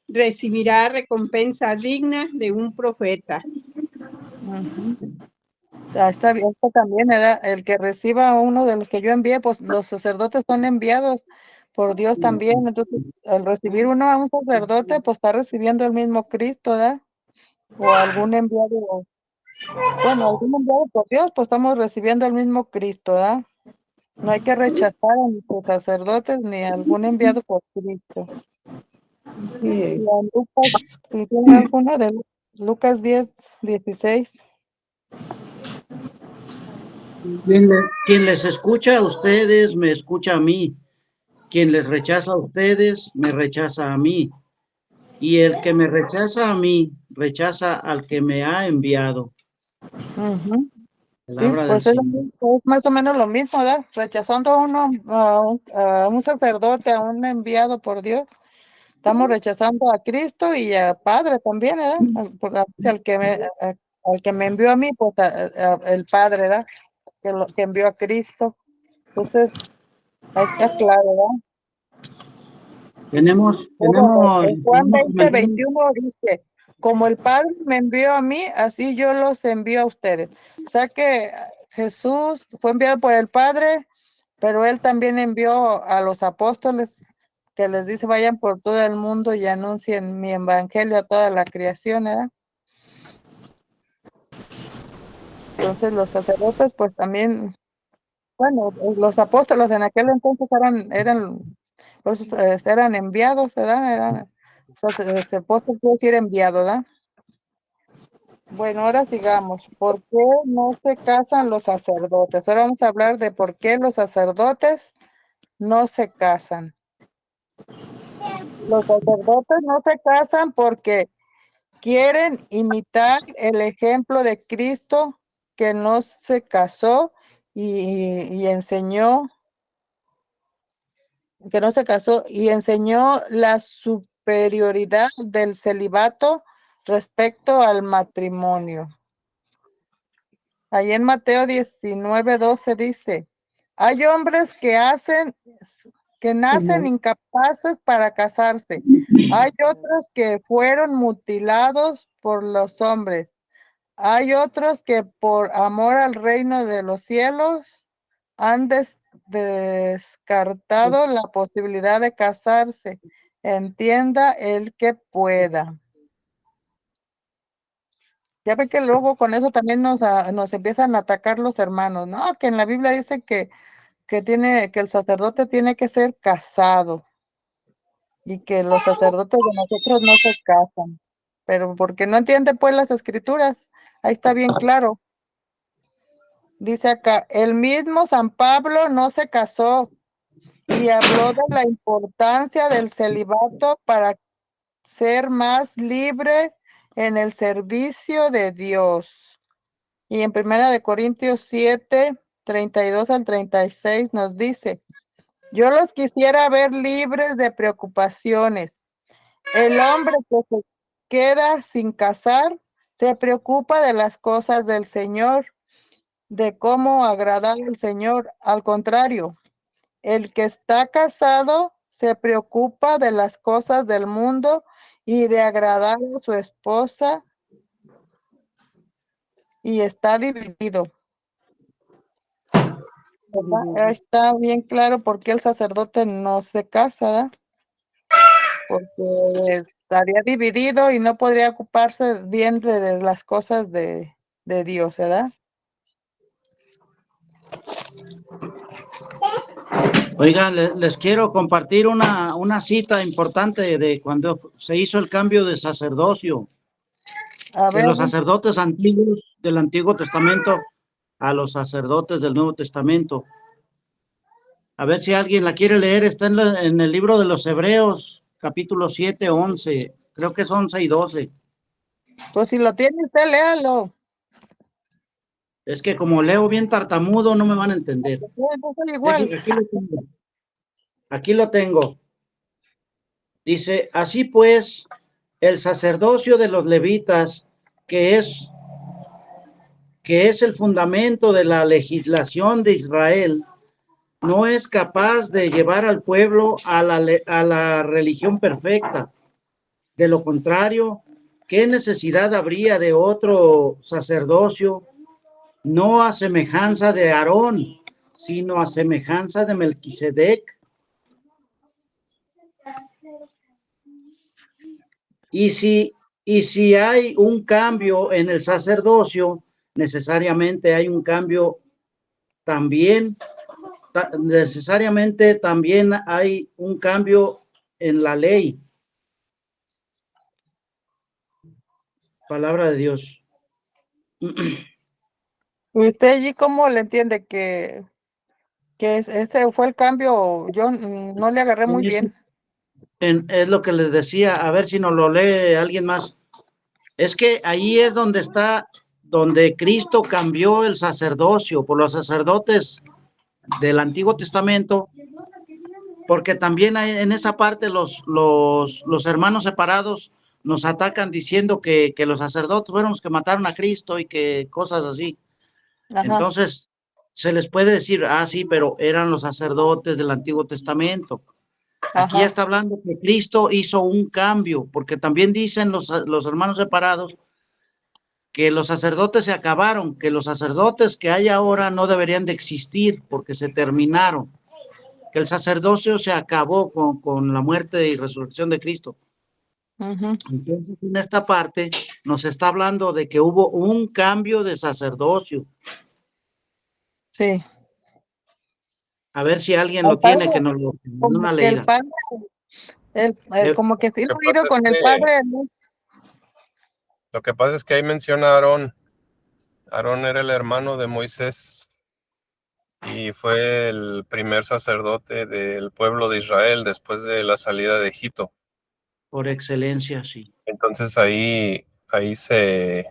recibirá recompensa digna de un profeta. Ujú. Está bien, esto también, ¿verdad? El que reciba a uno de los que yo envié, pues los sacerdotes son enviados por Dios también. Entonces, al recibir uno a un sacerdote, pues está recibiendo el mismo Cristo, ¿verdad? O algún enviado, bueno, algún enviado por Dios, pues estamos recibiendo el mismo Cristo, ¿verdad? No hay que rechazar a nuestros sacerdotes ni a algún enviado por Cristo. Y a Lucas, si tiene alguna de Lucas 10:16. Quien les escucha a ustedes, me escucha a mí. Quien les rechaza a ustedes, me rechaza a mí. Y el que me rechaza a mí, rechaza al que me ha enviado. Ujú. Sí, Palabra del pues es, Señor. es más o menos lo mismo, ¿verdad? Rechazando a uno, a un sacerdote, a un enviado por Dios, estamos rechazando a Cristo y a Padre también, ¿verdad? Al que me envió a mí, pues el Padre, ¿verdad? Que envió a Cristo. Entonces, ahí está claro, ¿verdad? Tenemos, Luego, tenemos, en Juan tenemos 20:21 dice, como el Padre me envió a mí, así yo los envío a ustedes. O sea que Jesús fue enviado por el Padre, pero él también envió a los apóstoles que les dice, vayan por todo el mundo y anuncien mi evangelio a toda la creación, ¿verdad? Entonces los sacerdotes, pues también, bueno, los apóstoles en aquel entonces por eso, eran enviados, ¿verdad? O sea, apóstol quiere decir enviado, ¿verdad? Bueno, ahora sigamos. ¿Por qué no se casan los sacerdotes? Ahora vamos a hablar de por qué los sacerdotes no se casan. Los sacerdotes no se casan porque quieren imitar el ejemplo de Cristo que no se casó y enseñó, que no se casó y enseñó la superioridad del celibato respecto al matrimonio. Ahí en Mateo 19:12 dice, hay hombres que nacen incapaces para casarse. Hay otros que fueron mutilados por los hombres. Hay otros que por amor al reino de los cielos han descartado la posibilidad de casarse. Entienda el que pueda. Ya ve que luego con eso también nos empiezan a atacar los hermanos, ¿no? Que en la Biblia dice que el sacerdote tiene que ser casado y que los sacerdotes de nosotros no se casan. Pero porque no entiende pues las escrituras, ahí está bien claro. Dice acá, el mismo San Pablo no se casó y habló de la importancia del celibato para ser más libre en el servicio de Dios. Y en 1 Corintios 7:32-36 nos dice, yo los quisiera ver libres de preocupaciones. El hombre que se queda sin casar se preocupa de las cosas del Señor, de cómo agradar al Señor. Al contrario, el que está casado se preocupa de las cosas del mundo y de agradar a su esposa y está dividido. ¿Verdad? Está bien claro por qué el sacerdote no se casa, ¿verdad? Porque estaría dividido y no podría ocuparse bien de las cosas de Dios, ¿verdad? Oigan, les quiero compartir una cita importante de cuando se hizo el cambio de sacerdocio, A de ver, los sacerdotes antiguos del Antiguo Testamento a los sacerdotes del Nuevo Testamento. A ver si alguien la quiere leer, está en el libro de los Hebreos, capítulo 7, 11, creo que es 11 y 12. pues si lo tiene usted, léalo. Es que como leo bien tartamudo, no me van a entender. Yo soy igual. Aquí lo tengo. Dice, así pues, el sacerdocio de los levitas, que es el fundamento de la legislación de Israel, no es capaz de llevar al pueblo a la religión perfecta. De lo contrario, ¿qué necesidad habría de otro sacerdocio, no a semejanza de Aarón, sino a semejanza de Melquisedec? Y si hay un cambio en el sacerdocio, necesariamente hay un cambio también, necesariamente también hay un cambio en la ley. Palabra de Dios. ¿Y usted allí cómo le entiende que ese fue el cambio? Yo no le agarré muy bien. Es lo que les decía, a ver si nos lo lee alguien más. Es que ahí es donde está, donde Cristo cambió el sacerdocio por los sacerdotes del Antiguo Testamento, porque también hay, en esa parte los hermanos separados nos atacan diciendo que los sacerdotes fueron los que mataron a Cristo y que cosas así. Ajá. Entonces, se les puede decir, sí, pero eran los sacerdotes del Antiguo Testamento. Aquí ya está hablando que Cristo hizo un cambio, porque también dicen los hermanos separados que los sacerdotes se acabaron, que los sacerdotes que hay ahora no deberían de existir porque se terminaron, que el sacerdocio se acabó con la muerte y resurrección de Cristo. Entonces, en esta parte nos está hablando de que hubo un cambio de sacerdocio. Sí. A ver si alguien lo tiene, que nos lo una leída. El padre, como que sí lo he ido con el padre. Lo que pasa es que ahí menciona a Aarón. Aarón era el hermano de Moisés y fue el primer sacerdote del pueblo de Israel después de la salida de Egipto. Por excelencia, sí. Entonces ahí se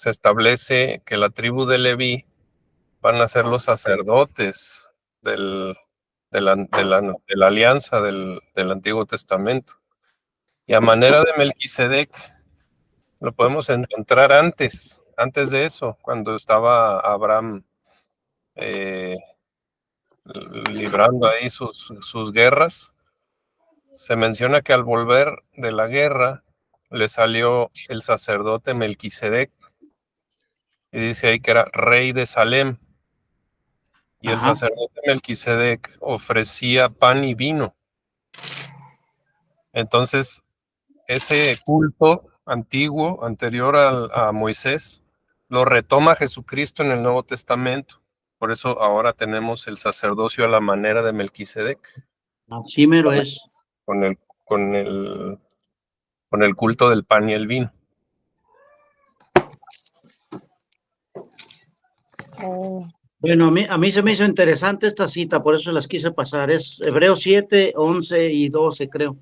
establece que la tribu de Leví van a ser los sacerdotes de la alianza del Antiguo Testamento. Y a manera de Melquisedec, lo podemos encontrar antes de eso, cuando estaba Abraham librando ahí sus guerras. Se menciona que al volver de la guerra le salió el sacerdote Melquisedec y dice ahí que era rey de Salem. Y el sacerdote Melquisedec ofrecía pan y vino. Entonces, ese culto antiguo, anterior a Moisés, lo retoma Jesucristo en el Nuevo Testamento. Por eso ahora tenemos el sacerdocio a la manera de Melquisedec. Así mero es. Con el culto del pan y el vino. Bueno, a mí se me hizo interesante esta cita, por eso las quise pasar. Es Hebreos 7, 11 y 12, creo.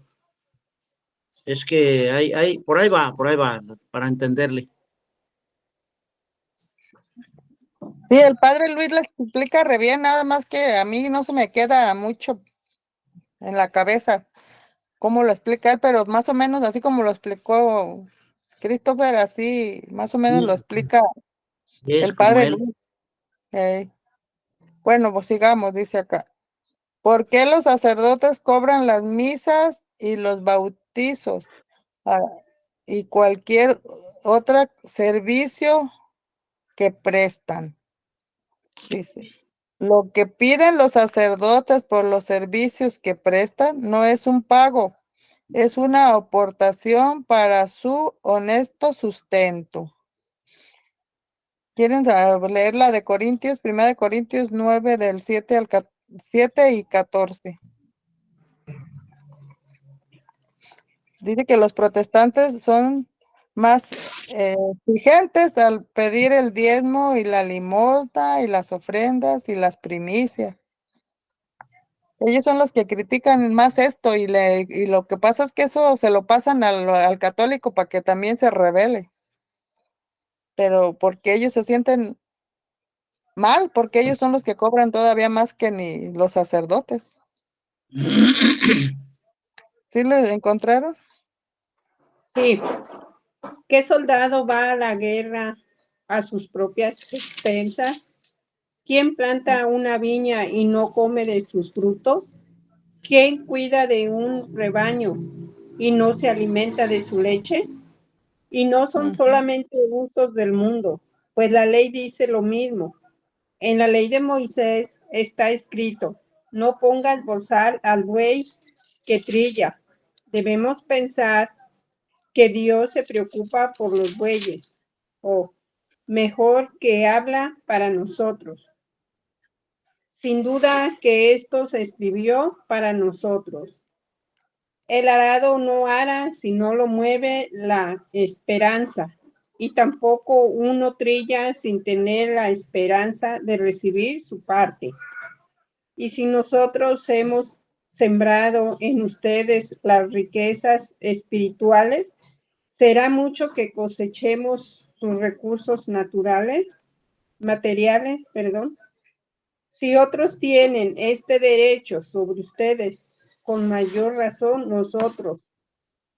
Es que por ahí va, para entenderle. Sí, el padre Luis les explica re bien, nada más que a mí no se me queda mucho en la cabeza cómo lo explica él, pero más o menos así como lo explicó Christopher, así más o menos lo explica Es el como padre él. Luis. Bueno, pues sigamos, dice acá. ¿Por qué los sacerdotes cobran las misas y los bautizos y cualquier otro servicio que prestan? Dice, lo que piden los sacerdotes por los servicios que prestan no es un pago, es una aportación para su honesto sustento. ¿Quieren leer la de Corintios? 1 Corintios 9 del 7 y 14. Dice que los protestantes son más exigentes al pedir el diezmo y la limosna y las ofrendas y las primicias. Ellos son los que critican más esto y lo que pasa es que eso se lo pasan al católico para que también se rebele. Pero porque ellos se sienten mal, porque ellos son los que cobran todavía más que ni los sacerdotes. ¿Sí lo encontraron? Sí. ¿Qué soldado va a la guerra a sus propias expensas? ¿Quién planta una viña y no come de sus frutos? ¿Quién cuida de un rebaño y no se alimenta de su leche? Y no son solamente gustos del mundo, pues la ley dice lo mismo. En la ley de Moisés está escrito, no pongas bozal al buey que trilla. Debemos pensar que Dios se preocupa por los bueyes, o mejor que habla para nosotros. Sin duda que esto se escribió para nosotros. El arado no ara si no lo mueve la esperanza, y tampoco uno trilla sin tener la esperanza de recibir su parte. Y si nosotros hemos sembrado en ustedes las riquezas espirituales, ¿será mucho que cosechemos sus recursos materiales? Si otros tienen este derecho sobre ustedes, con mayor razón nosotros,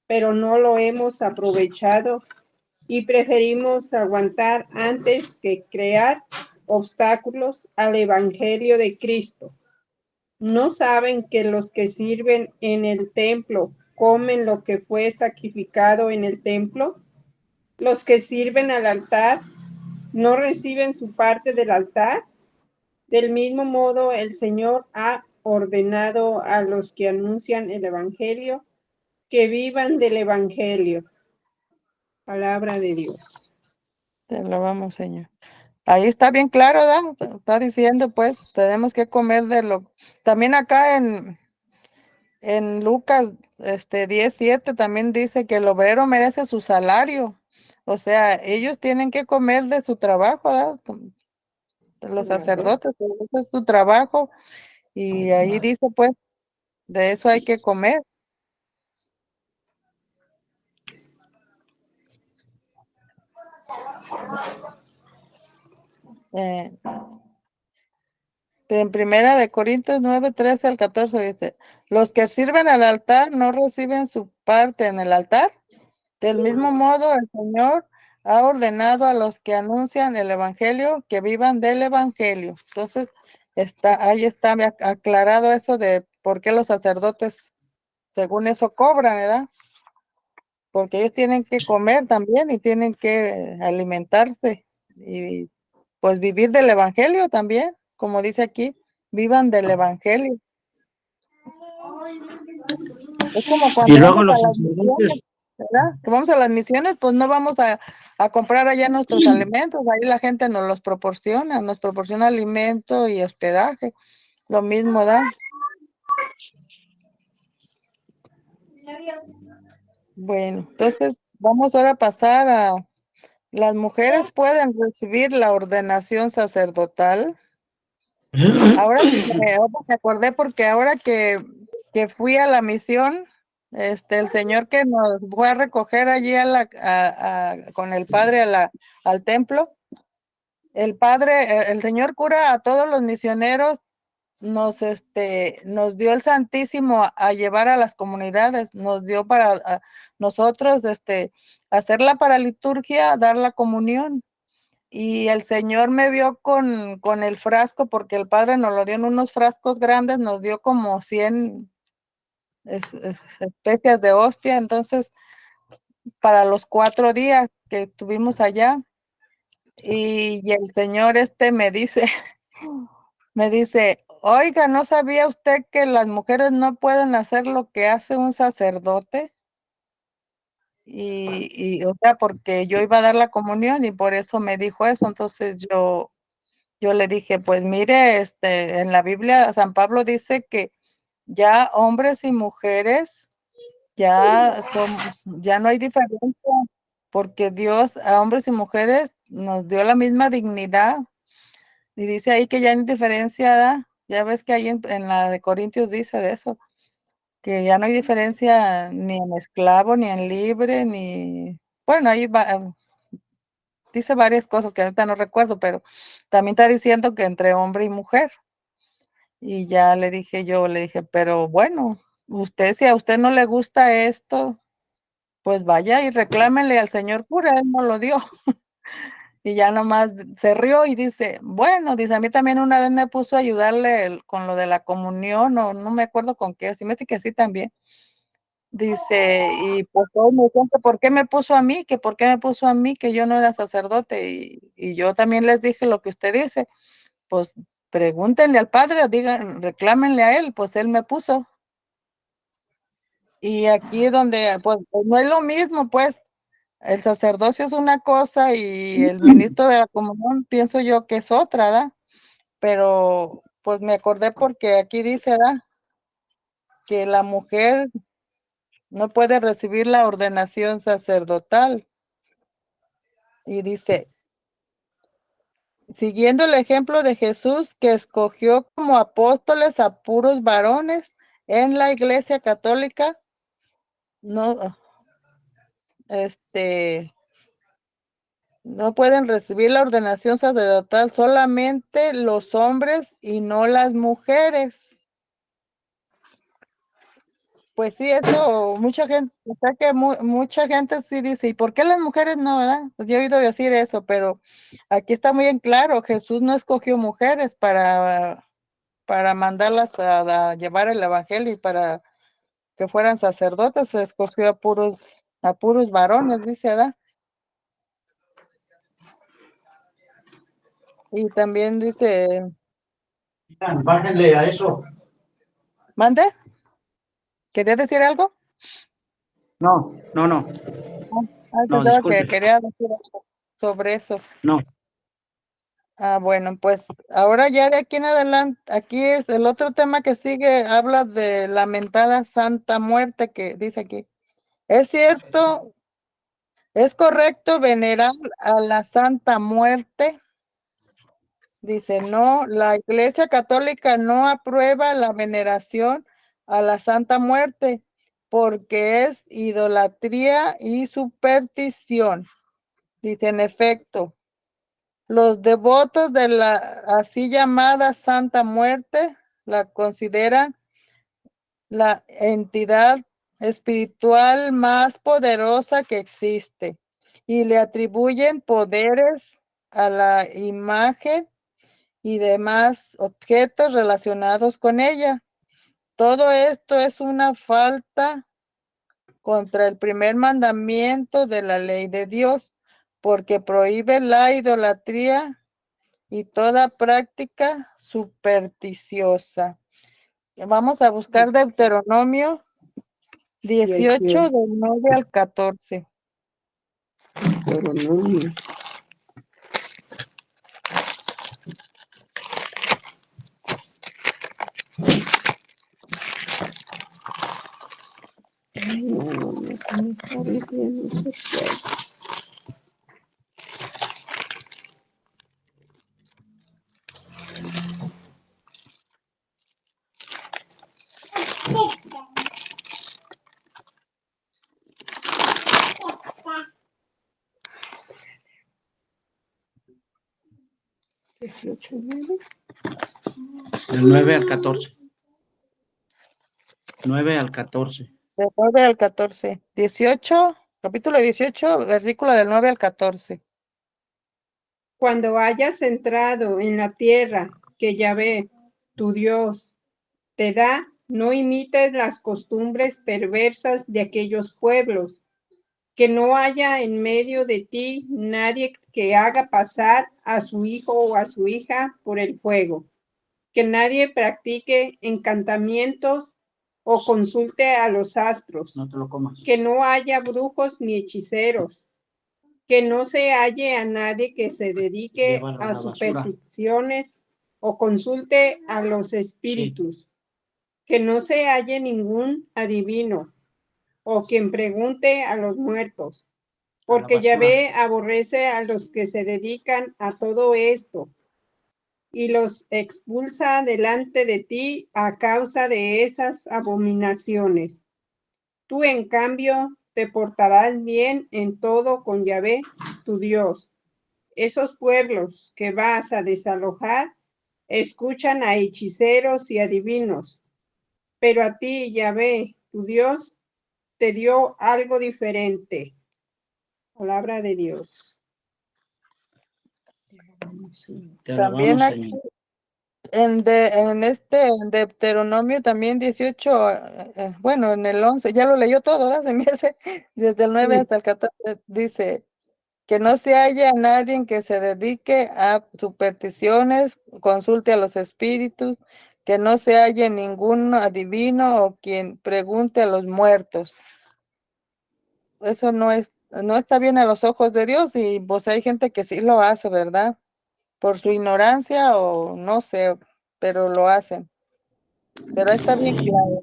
pero no lo hemos aprovechado y preferimos aguantar antes que crear obstáculos al Evangelio de Cristo. ¿No saben que los que sirven en el templo comen lo que fue sacrificado en el templo? Los que sirven al altar no reciben su parte del altar. Del mismo modo, el Señor ha ordenado a los que anuncian el Evangelio que vivan del Evangelio. Palabra de Dios. Te alabamos, Señor. Ahí está bien claro, ¿verdad? Está diciendo, pues, tenemos que comer de lo... También acá en Lucas 10:7 también dice que el obrero merece su salario. O sea, ellos tienen que comer de su trabajo, ¿verdad? Los sacerdotes, ese es su trabajo. Y ahí dice, pues, de eso hay que comer. Eh, En 1 Corintios 9, 13 al 14 dice, los que sirven al altar no reciben su parte en el altar. Del mismo modo, el Señor ha ordenado a los que anuncian el Evangelio que vivan del Evangelio. Entonces, ahí está aclarado eso de por qué los sacerdotes, según eso, cobran, ¿verdad? Porque ellos tienen que comer también y tienen que alimentarse y pues vivir del Evangelio también, como dice aquí, vivan del Evangelio. Es como Y cuando luego vamos a los las misiones, sacerdotes, ¿verdad? Que vamos a las misiones, pues no vamos a comprar allá nuestros alimentos, ahí la gente nos los proporciona, nos proporciona alimento y hospedaje, lo mismo da. Bueno, entonces vamos ahora a pasar a las mujeres pueden recibir la ordenación sacerdotal. Ahora me acordé porque ahora que fui a la misión, el señor que nos fue a recoger allí con el padre al templo, el padre, el señor cura a todos los misioneros nos dio el Santísimo a llevar a las comunidades, nos dio para nosotros hacer la paraliturgia, dar la comunión. y el Señor me vio con el frasco, porque el Padre nos lo dio en unos frascos grandes, nos dio como 100 especias de hostia, entonces para los 4 días que estuvimos allá, y el Señor me dice, oiga, ¿no sabía usted que las mujeres no pueden hacer lo que hace un sacerdote? O sea, porque yo iba a dar la comunión y por eso me dijo eso. Entonces yo le dije, pues mire, en la Biblia San Pablo dice que ya hombres y mujeres ya no hay diferencia, porque Dios a hombres y mujeres nos dio la misma dignidad. Y dice ahí que ya no hay diferencia, ¿da? Ya ves que ahí en la de Corintios dice de eso, que ya no hay diferencia ni en esclavo, ni en libre, ni... Bueno, ahí dice varias cosas que ahorita no recuerdo, pero también está diciendo que entre hombre y mujer. Y ya le dije, pero bueno, usted, si a usted no le gusta esto, pues vaya y reclámenle al señor cura, él no lo dio. Y ya nomás se rió y dice, bueno, dice, a mí también una vez me puso a ayudarle con lo de la comunión, o no me acuerdo con qué, así me dice que sí también. Dice, y pues hoy me cuenta por qué me puso a mí, que por qué me puso a mí, que yo no era sacerdote. Y yo también les dije lo que usted dice, pues pregúntenle al padre, digan, reclámenle a él, pues él me puso. Y aquí es donde, pues no es lo mismo, pues el sacerdocio es una cosa y el ministro de la comunión pienso yo que es otra, ¿verdad? Pero pues me acordé porque aquí dice, ¿verdad? Que la mujer no puede recibir la ordenación sacerdotal. Y dice, siguiendo el ejemplo de Jesús, que escogió como apóstoles a puros varones en la Iglesia Católica, no, no pueden recibir la ordenación sacerdotal solamente los hombres y no las mujeres. Pues sí, eso mucha gente, o sea que mucha gente sí dice, ¿y por qué las mujeres no, verdad? Pues yo he oído decir eso, pero aquí está muy en claro, Jesús no escogió mujeres para mandarlas a llevar el evangelio y para que fueran sacerdotes, se escogió a puros varones, dice, ¿verdad? Y también dice, Bájenle a eso. ¿mande? ¿Quería decir algo? No, no, no, no, Pensaba que disculpe. quería decir algo sobre eso. No. Bueno, pues ahora ya de aquí en adelante, aquí es el otro tema que sigue, habla de la mentada Santa Muerte, que dice aquí. Es cierto, es correcto venerar a la Santa Muerte. Dice, no, la Iglesia Católica no aprueba la veneración a la Santa Muerte porque es idolatría y superstición. Dice, en efecto, los devotos de la así llamada Santa Muerte la consideran la entidad espiritual más poderosa que existe y le atribuyen poderes a la imagen y demás objetos relacionados con ella. Todo esto es una falta contra el primer mandamiento de la ley de Dios, porque prohíbe la idolatría y toda práctica supersticiosa. Vamos a buscar Deuteronomio 18, del 9 al 14. Deuteronomio. Ay, no, con esta Biblia no se puede. Del 9 al 14. 9 al 14. Del 9 al 14. 18, capítulo 18, versículo del 9 al 14. Cuando hayas entrado en la tierra que Yahvé, tu Dios, te da, no imites las costumbres perversas de aquellos pueblos, que no haya en medio de ti nadie que haga pasar a su hijo o a su hija por el fuego, que nadie practique encantamientos o consulte a los astros, No te lo comas. que no haya brujos ni hechiceros, que no se halle a nadie que se dedique Llévalo a a la basura. supersticiones o consulte a los espíritus, que no se halle ningún adivino o quien pregunte a los muertos, porque basura. Yahvé aborrece a los que se dedican a todo esto y los expulsa delante de ti a causa de esas abominaciones. Tú, en cambio, te portarás bien en todo con Yahvé, tu Dios. Esos pueblos que vas a desalojar escuchan a hechiceros y adivinos, pero a ti, Yahvé, tu Dios, te dio algo diferente. Palabra de Dios. Te También alabamos, aquí Señor. en Deuteronomio también 18, bueno, en el 11, ya lo leyó todo, ¿verdad? Se me hace, desde el 9 Sí. hasta el 14, dice que no se haya nadie que se dedique a supersticiones, consulte a los espíritus, que no se halle ningún adivino o quien pregunte a los muertos. Eso no está bien a los ojos de Dios, y pues hay gente que sí lo hace, ¿verdad? Por su ignorancia o no sé, pero lo hacen. Pero está bien claro.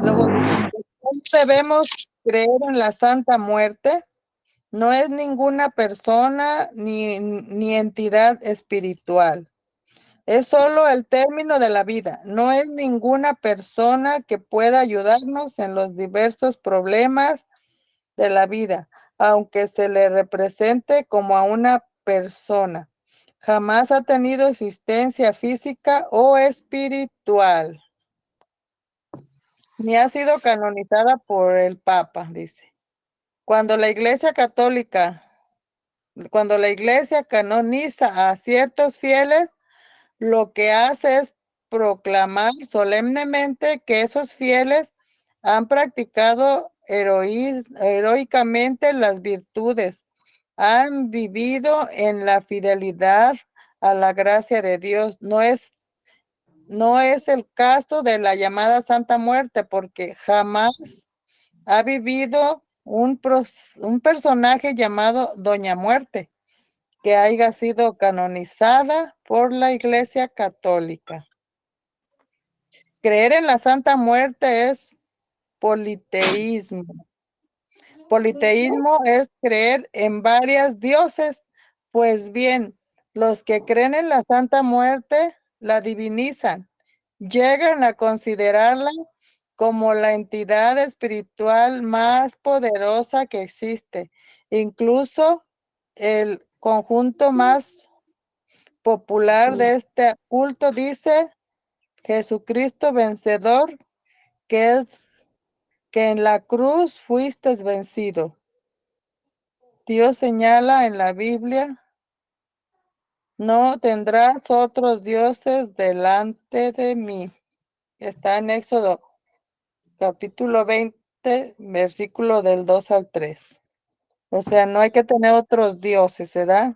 Luego dice, no debemos creer en la Santa Muerte. No es ninguna persona ni entidad espiritual. Es solo el término de la vida. No es ninguna persona que pueda ayudarnos en los diversos problemas de la vida, aunque se le represente como a una persona. Jamás ha tenido existencia física o espiritual, ni ha sido canonizada por el Papa, dice. Cuando la Iglesia Católica, cuando la Iglesia canoniza a ciertos fieles, lo que hace es proclamar solemnemente que esos fieles han practicado heroicamente las virtudes, han vivido en la fidelidad a la gracia de Dios. No es el caso de la llamada Santa Muerte, porque jamás ha vivido un personaje llamado Doña Muerte que haya sido canonizada por la Iglesia Católica. Creer en la Santa Muerte es politeísmo. Politeísmo es creer en varias dioses. Pues bien, los que creen en la Santa Muerte la divinizan, llegan a considerarla como la entidad espiritual más poderosa que existe, incluso el conjunto más popular de este culto dice Jesucristo vencedor, que es que en la cruz fuiste vencido. Dios señala en la Biblia, no tendrás otros dioses delante de mí. Está en Éxodo capítulo 20, versículo del 2 al 3. O sea, no hay que tener otros dioses, ¿verdad?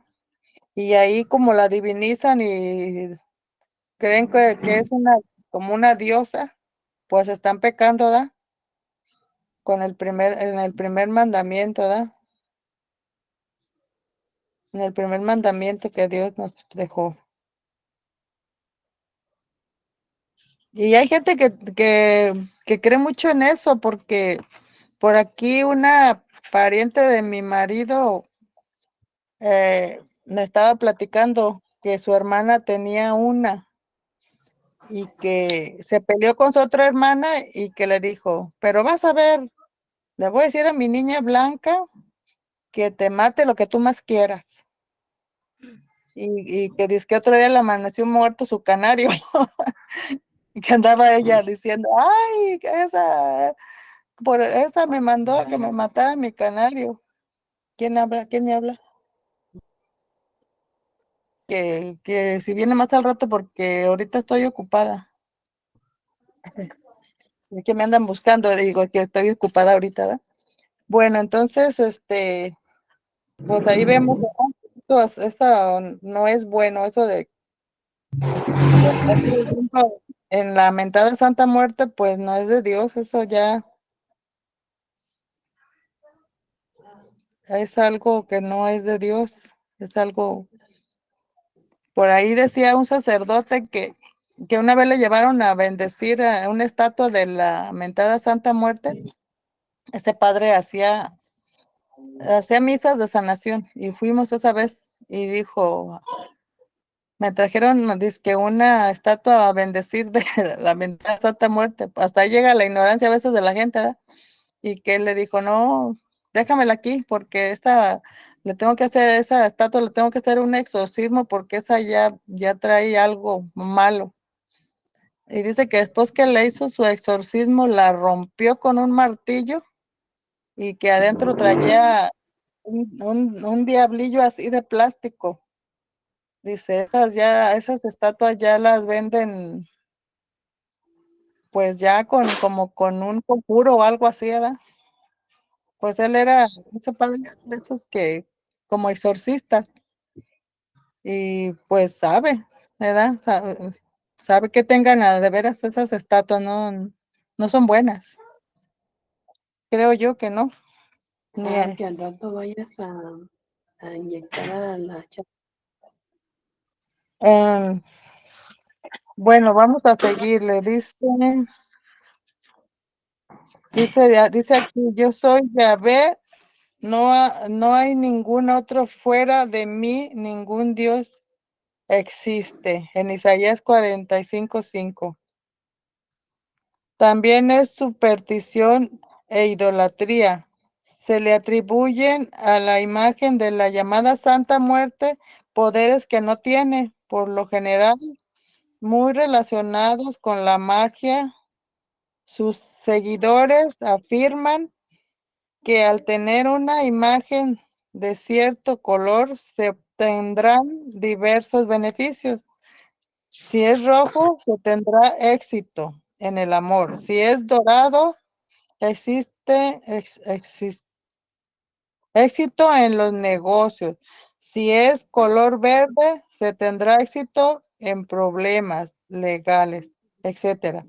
Y ahí como la divinizan y creen que es como una diosa, pues están pecando, ¿verdad? En el primer mandamiento, ¿verdad? En el primer mandamiento que Dios nos dejó. Y hay gente que cree mucho en eso, porque por aquí una pariente de mi marido me estaba platicando que su hermana tenía una y que se peleó con su otra hermana y que le dijo, pero vas a ver, le voy a decir a mi niña Blanca que te mate lo que tú más quieras. Y que dice que otro día le amaneció muerto su canario. Y que andaba ella diciendo, ay, por esa me mandó a que me matara mi canario. ¿Quién habla? ¿Quién me habla? que si viene más al rato porque ahorita estoy ocupada. Es que me andan buscando, digo que estoy ocupada ahorita, ¿verdad? Bueno, entonces, pues ahí vemos, eso no es bueno, eso de en la mentada Santa Muerte, pues no es de Dios, eso ya es algo que no es de Dios, es algo, por ahí decía un sacerdote que una vez le llevaron a bendecir a una estatua de la mentada Santa Muerte. Ese padre hacía misas de sanación y fuimos esa vez y dijo, me trajeron dizque una estatua a bendecir de la mentada Santa Muerte. Hasta ahí llega la ignorancia a veces de la gente, ¿verdad? Y que él le dijo, no, déjamela aquí porque le tengo que hacer, esa estatua le tengo que hacer un exorcismo porque esa ya trae algo malo. Y dice que después que le hizo su exorcismo, la rompió con un martillo y que adentro traía un diablillo así de plástico. Dice, esas estatuas ya las venden, pues ya como con un conjuro o algo así, ¿verdad? Pues él era, ese padre de esos que, como exorcistas, y pues sabe, ¿verdad? Sabe que tengan de veras esas estatuas, no son buenas. Creo yo que no. Que al rato vayas a inyectar a la chava. Bueno, vamos a seguirle. Dice aquí, yo soy Yahvé, no hay ningún otro fuera de mí, ningún Dios existe. En Isaías 45:5. También es superstición e idolatría. Se le atribuyen a la imagen de la llamada Santa Muerte poderes que no tiene, por lo general muy relacionados con la magia. Sus seguidores afirman que al tener una imagen de cierto color se obtendrán diversos beneficios. Si es rojo, se tendrá éxito en el amor. Si es dorado, existe éxito en los negocios. Si es color verde, se tendrá éxito en problemas legales, etcétera.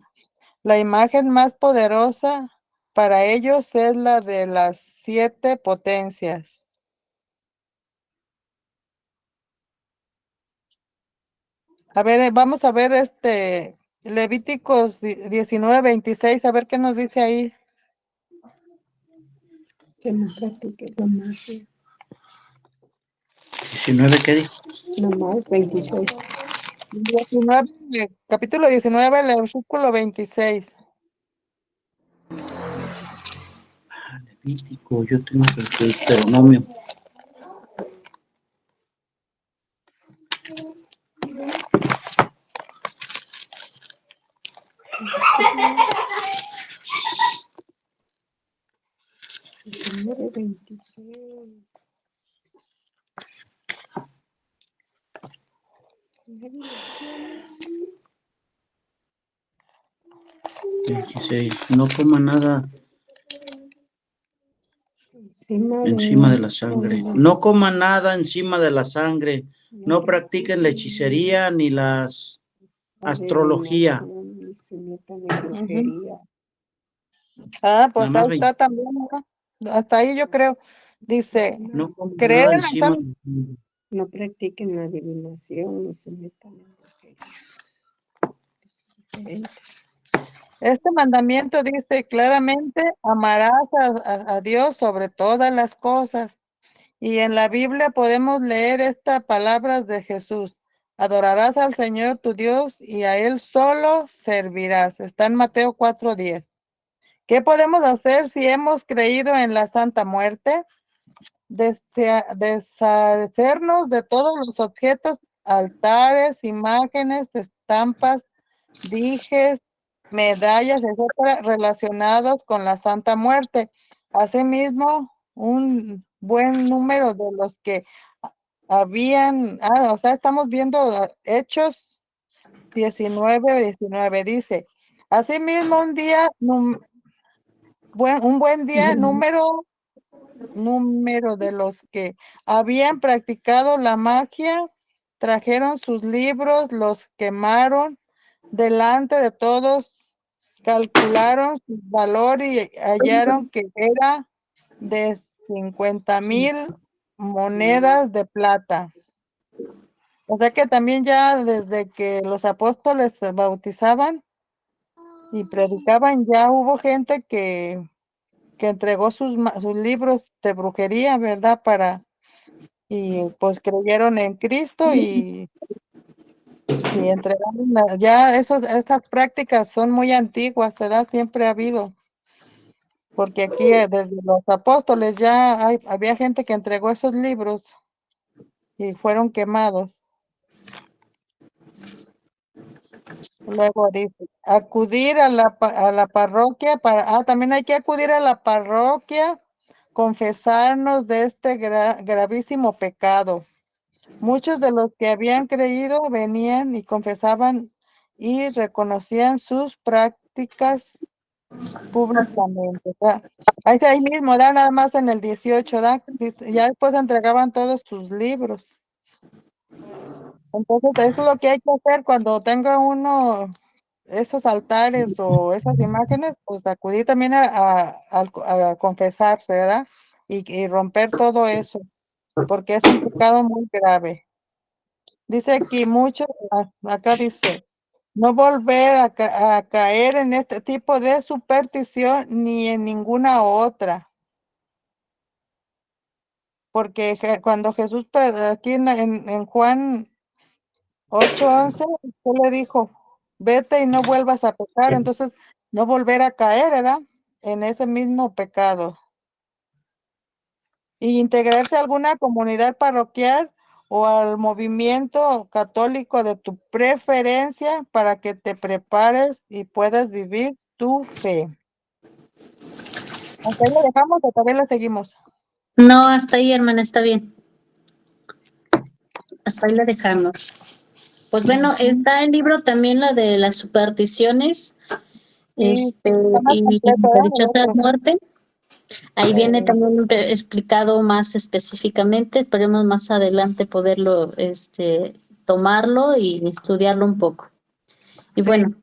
La imagen más poderosa para ellos es la de las 7 potencias. A ver, vamos a ver Levíticos 19:26, a ver qué nos dice ahí. Que no practique la magia. 19, ¿qué dijo? Nomás 26. 19, capítulo 19, versículo 26. Levítico, yo tengo el Deuteronomio. No coma nada encima de la sangre. No coma nada encima de la sangre. No practiquen la hechicería ni las astrología. Pues ahí está también, ¿no? Hasta ahí yo creo. Dice, no coman creer nada en la encima. No practiquen la adivinación, ni se metan en brujería. Este mandamiento dice claramente, amarás a Dios sobre todas las cosas. Y en la Biblia podemos leer estas palabras de Jesús. Adorarás al Señor tu Dios y a Él solo servirás. Está en Mateo 4:10. ¿Qué podemos hacer si hemos creído en la Santa Muerte? Deshacernos de todos los objetos, altares, imágenes, estampas, dijes, medallas, etcétera, relacionados con la Santa Muerte. Asimismo, un buen número de los que habían, o sea, estamos viendo Hechos 19, dice, asimismo un día, un buen día, número de los que habían practicado la magia, trajeron sus libros, los quemaron delante de todos, calcularon su valor y hallaron que era de 50,000 monedas de plata. O sea que también ya desde que los apóstoles se bautizaban y predicaban, ya hubo gente que entregó sus libros de brujería, ¿verdad? Y pues creyeron en Cristo y entregaron, ya estas prácticas son muy antiguas, ¿verdad? Siempre ha habido, porque aquí desde los apóstoles ya había gente que entregó esos libros y fueron quemados. Luego dice, acudir a la parroquia también hay que acudir a la parroquia, confesarnos de este gravísimo pecado. Muchos de los que habían creído venían y confesaban y reconocían sus prácticas públicamente. O sea, ahí mismo, da nada más en el 18, ya después entregaban todos sus libros. Entonces, eso es lo que hay que hacer cuando tenga uno esos altares o esas imágenes, pues acudir también a confesarse, ¿verdad? Y romper todo eso, porque es un pecado muy grave. Dice aquí mucho, acá dice, no volver a caer en este tipo de superstición ni en ninguna otra. Porque cuando Jesús, aquí en Juan 8:11, él le dijo, vete y no vuelvas a pecar. Entonces, no volver a caer, ¿verdad? En ese mismo pecado. Y integrarse a alguna comunidad parroquial o al movimiento católico de tu preferencia para que te prepares y puedas vivir tu fe. ¿Hasta ahí lo dejamos o todavía lo seguimos? No, hasta ahí, hermana, está bien. Hasta ahí la dejamos. Pues bueno, está el libro también, la de las supersticiones, Sí, está más y completo, la ¿verdad? El dichosa otro. muerte. Ahí viene también explicado más específicamente. Esperemos más adelante poderlo tomarlo y estudiarlo un poco. Y bueno,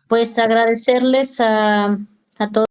pues agradecerles a todos.